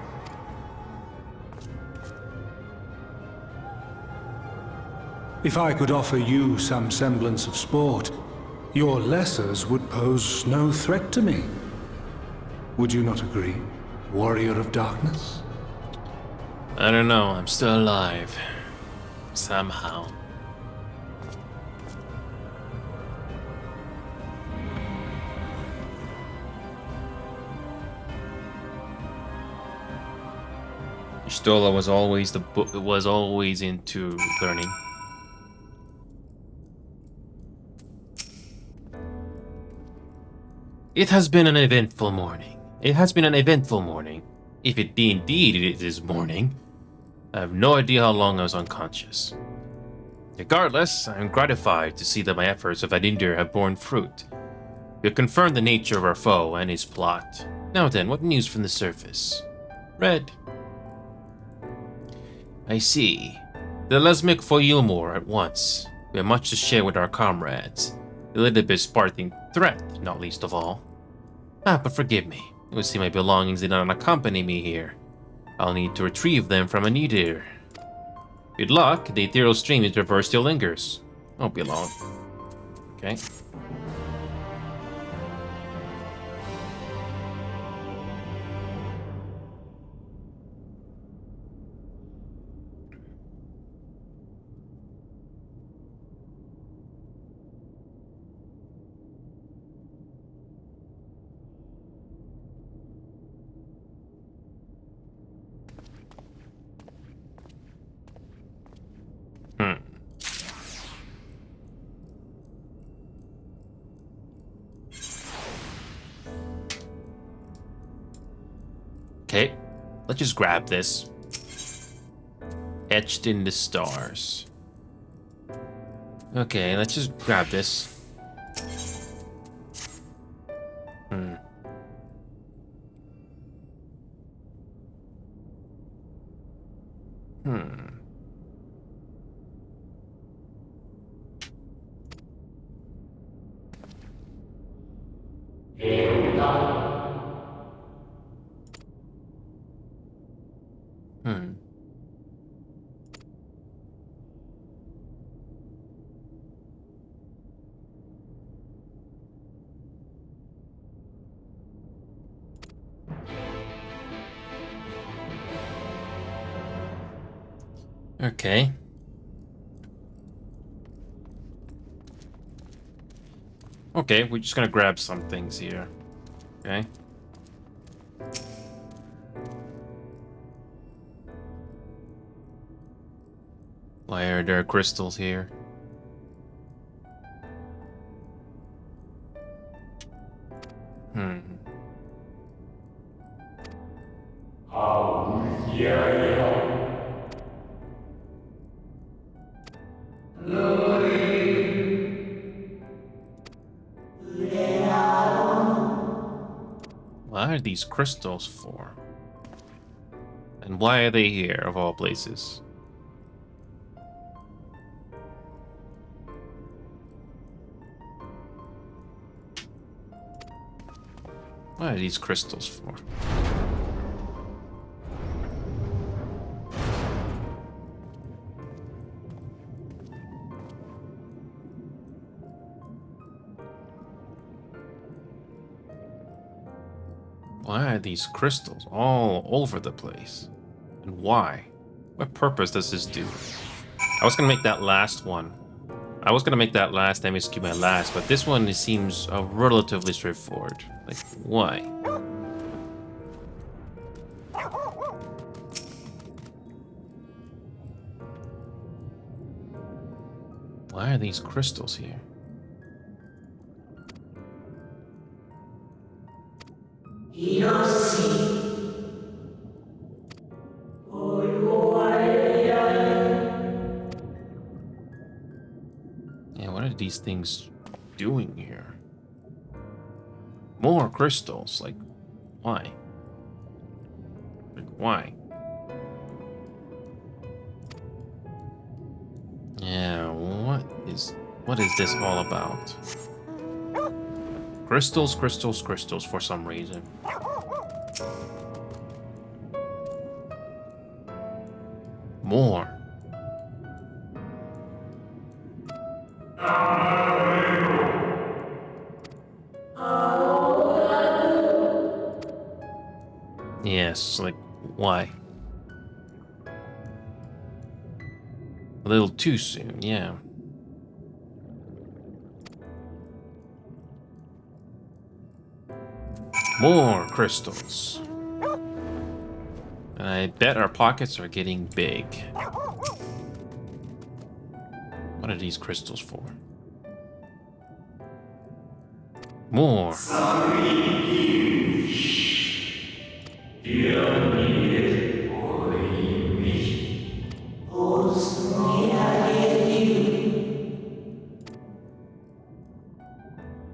If I could offer you some semblance of sport, your lessers would pose no threat to me. Would you not agree, Warrior of Darkness? I don't know, I'm still alive. Somehow. Stola was always into learning. It has been an eventful morning. If it be indeed it is morning. I have no idea how long I was unconscious. Regardless, I am gratified to see that my efforts of Adindir have borne fruit. We have confirmed the nature of our foe and his plot. Now then, what news from the surface? Red. I see. Then let's make for Yulmore at once. We have much to share with our comrades. Elizabeth's parting threat, not least of all. But forgive me. It would seem my belongings did not accompany me here. I'll need to retrieve them from an eater. Good luck, the ethereal stream is reversed still lingers. Won't be long. Okay. Okay, let's just grab this. Etched in the stars. Okay, let's just grab this. Okay. Okay, we're just gonna grab some things here. Okay. Why are there crystals here? What are these crystals for? And why are they here, of all places? What are these crystals for? Why are these crystals all over the place? And why? What purpose does this do? I was gonna make that last one. I was gonna make that last MSQ my last, but this one it seems relatively straightforward. Like, why? Why are these crystals here? Yeah, what are these things doing here? More crystals, like, why? Like, why? Yeah, what is this all about? Crystals, crystals, crystals for some reason. More. Yes, like, why? A little too soon, yeah. More crystals. And I bet our pockets are getting big. What are these crystals for? More.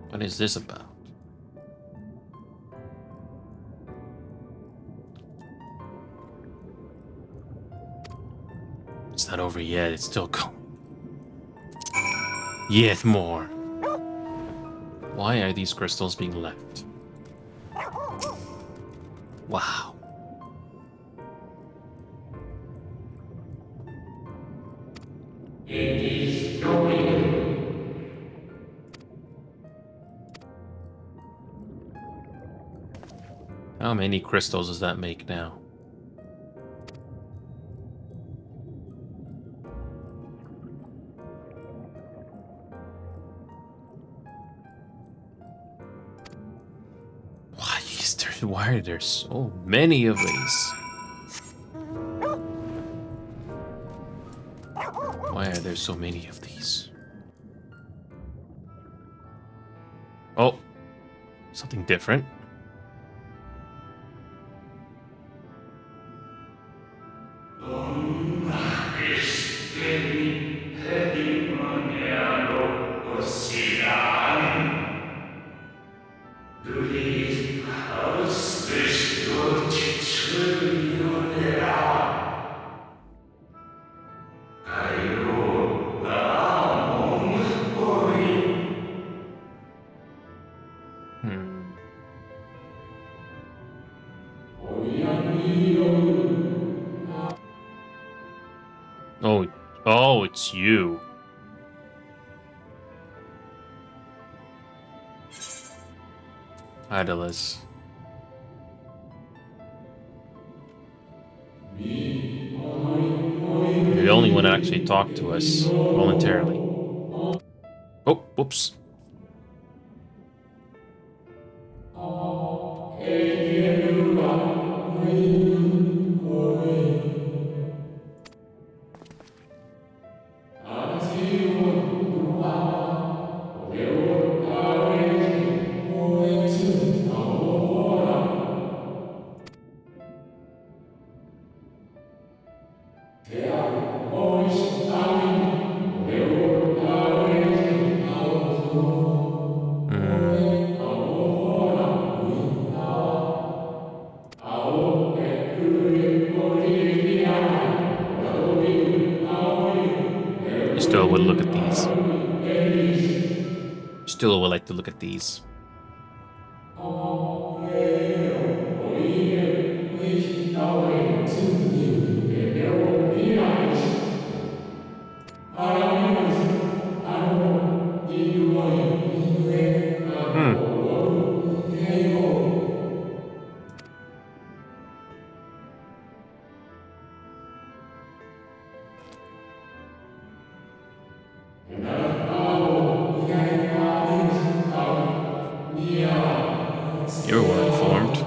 What is this about? It's not over yet. It's still going. Yet more. Why are these crystals being left? Wow. How many crystals does that make now? Why are there so many of these? Why are there so many of these? Oh, something different. Oh, it's you. Idolus. You're the only one that actually talked to us voluntarily. Oh, whoops. Still would look at these. Still would like to look at these. You're well informed.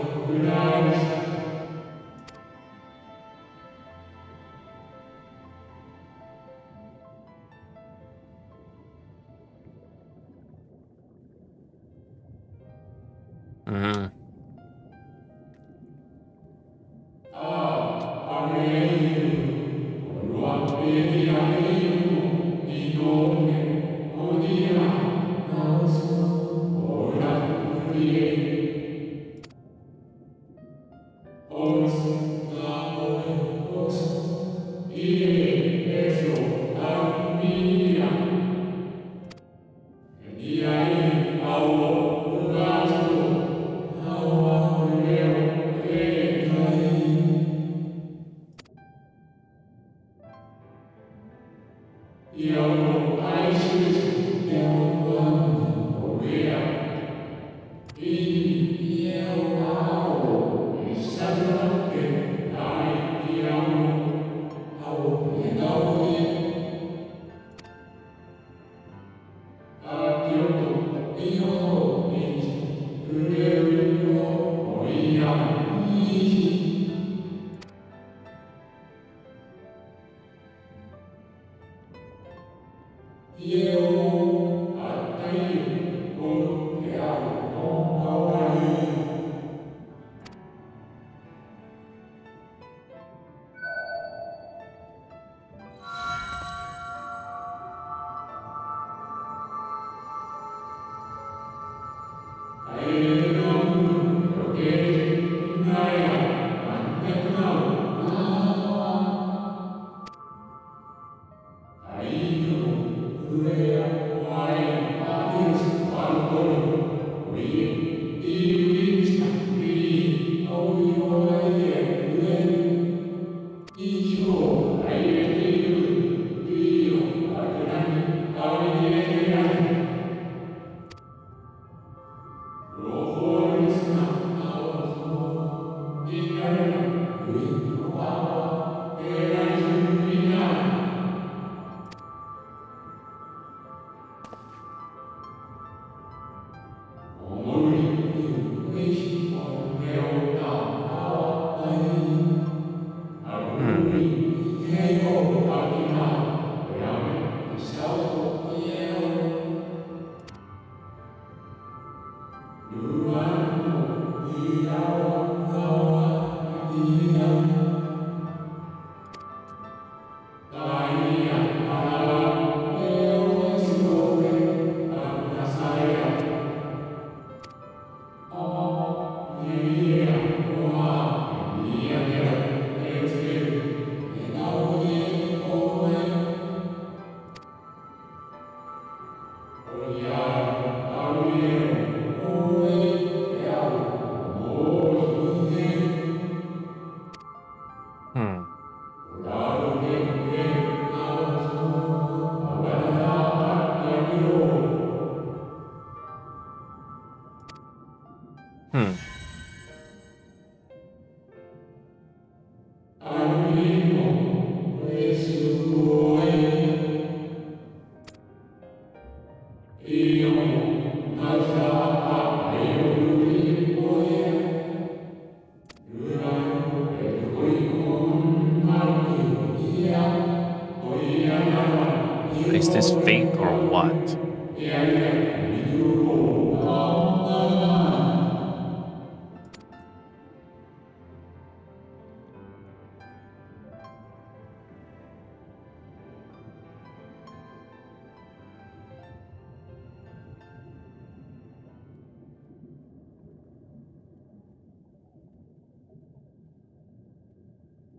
Is this fate or what?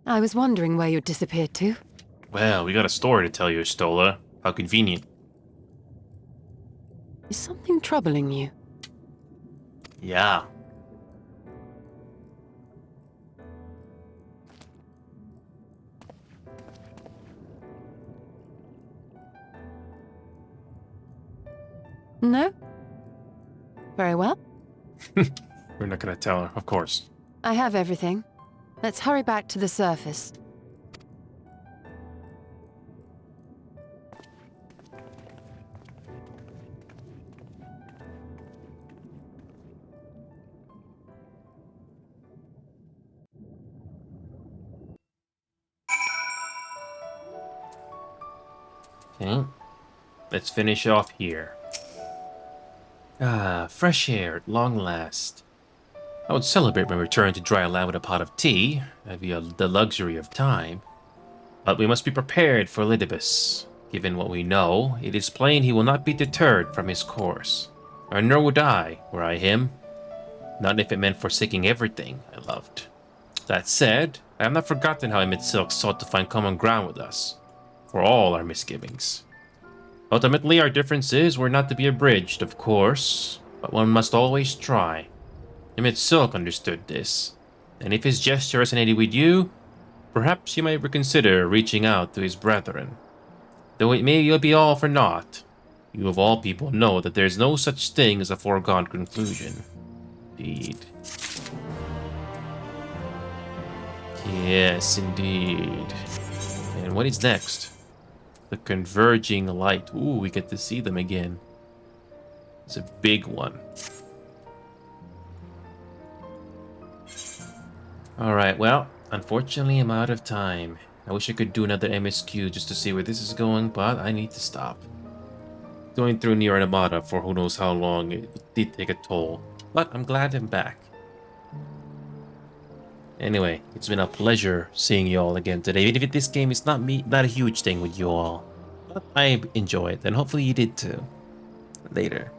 I was wondering where you'd disappeared to. Well, we got a story to tell you, Stola. How convenient. Is something troubling you? Yeah. No? Very well. We're not gonna tell her, of course. I have everything. Let's hurry back to the surface. Okay. Let's finish off here. Ah, fresh air at long last. I would celebrate my return to dry land with a pot of tea. That'd be the luxury of time. But we must be prepared for Elidibus. Given what we know, it is plain he will not be deterred from his course. Or nor would I, were I him. Not if it meant forsaking everything I loved. That said, I have not forgotten how Emmett Silk sought to find common ground with us. For all our misgivings. Ultimately, our differences were not to be abridged, of course, but one must always try. Emmett Silk understood this, and if his gesture resonated with you, perhaps you might reconsider reaching out to his brethren. Though it may be all for naught, you of all people know that there is no such thing as a foregone conclusion. Indeed. Yes, indeed. And what is next? The converging light. Ooh, we get to see them again. It's a big one. Alright, well, unfortunately I'm out of time. I wish I could do another MSQ just to see where this is going, but I need to stop. Going through Nier Automata for who knows how long, it did take a toll. But I'm glad I'm back. Anyway, it's been a pleasure seeing you all again today. Even if this game is not a huge thing with you all. But I enjoy it, and hopefully you did too. Later.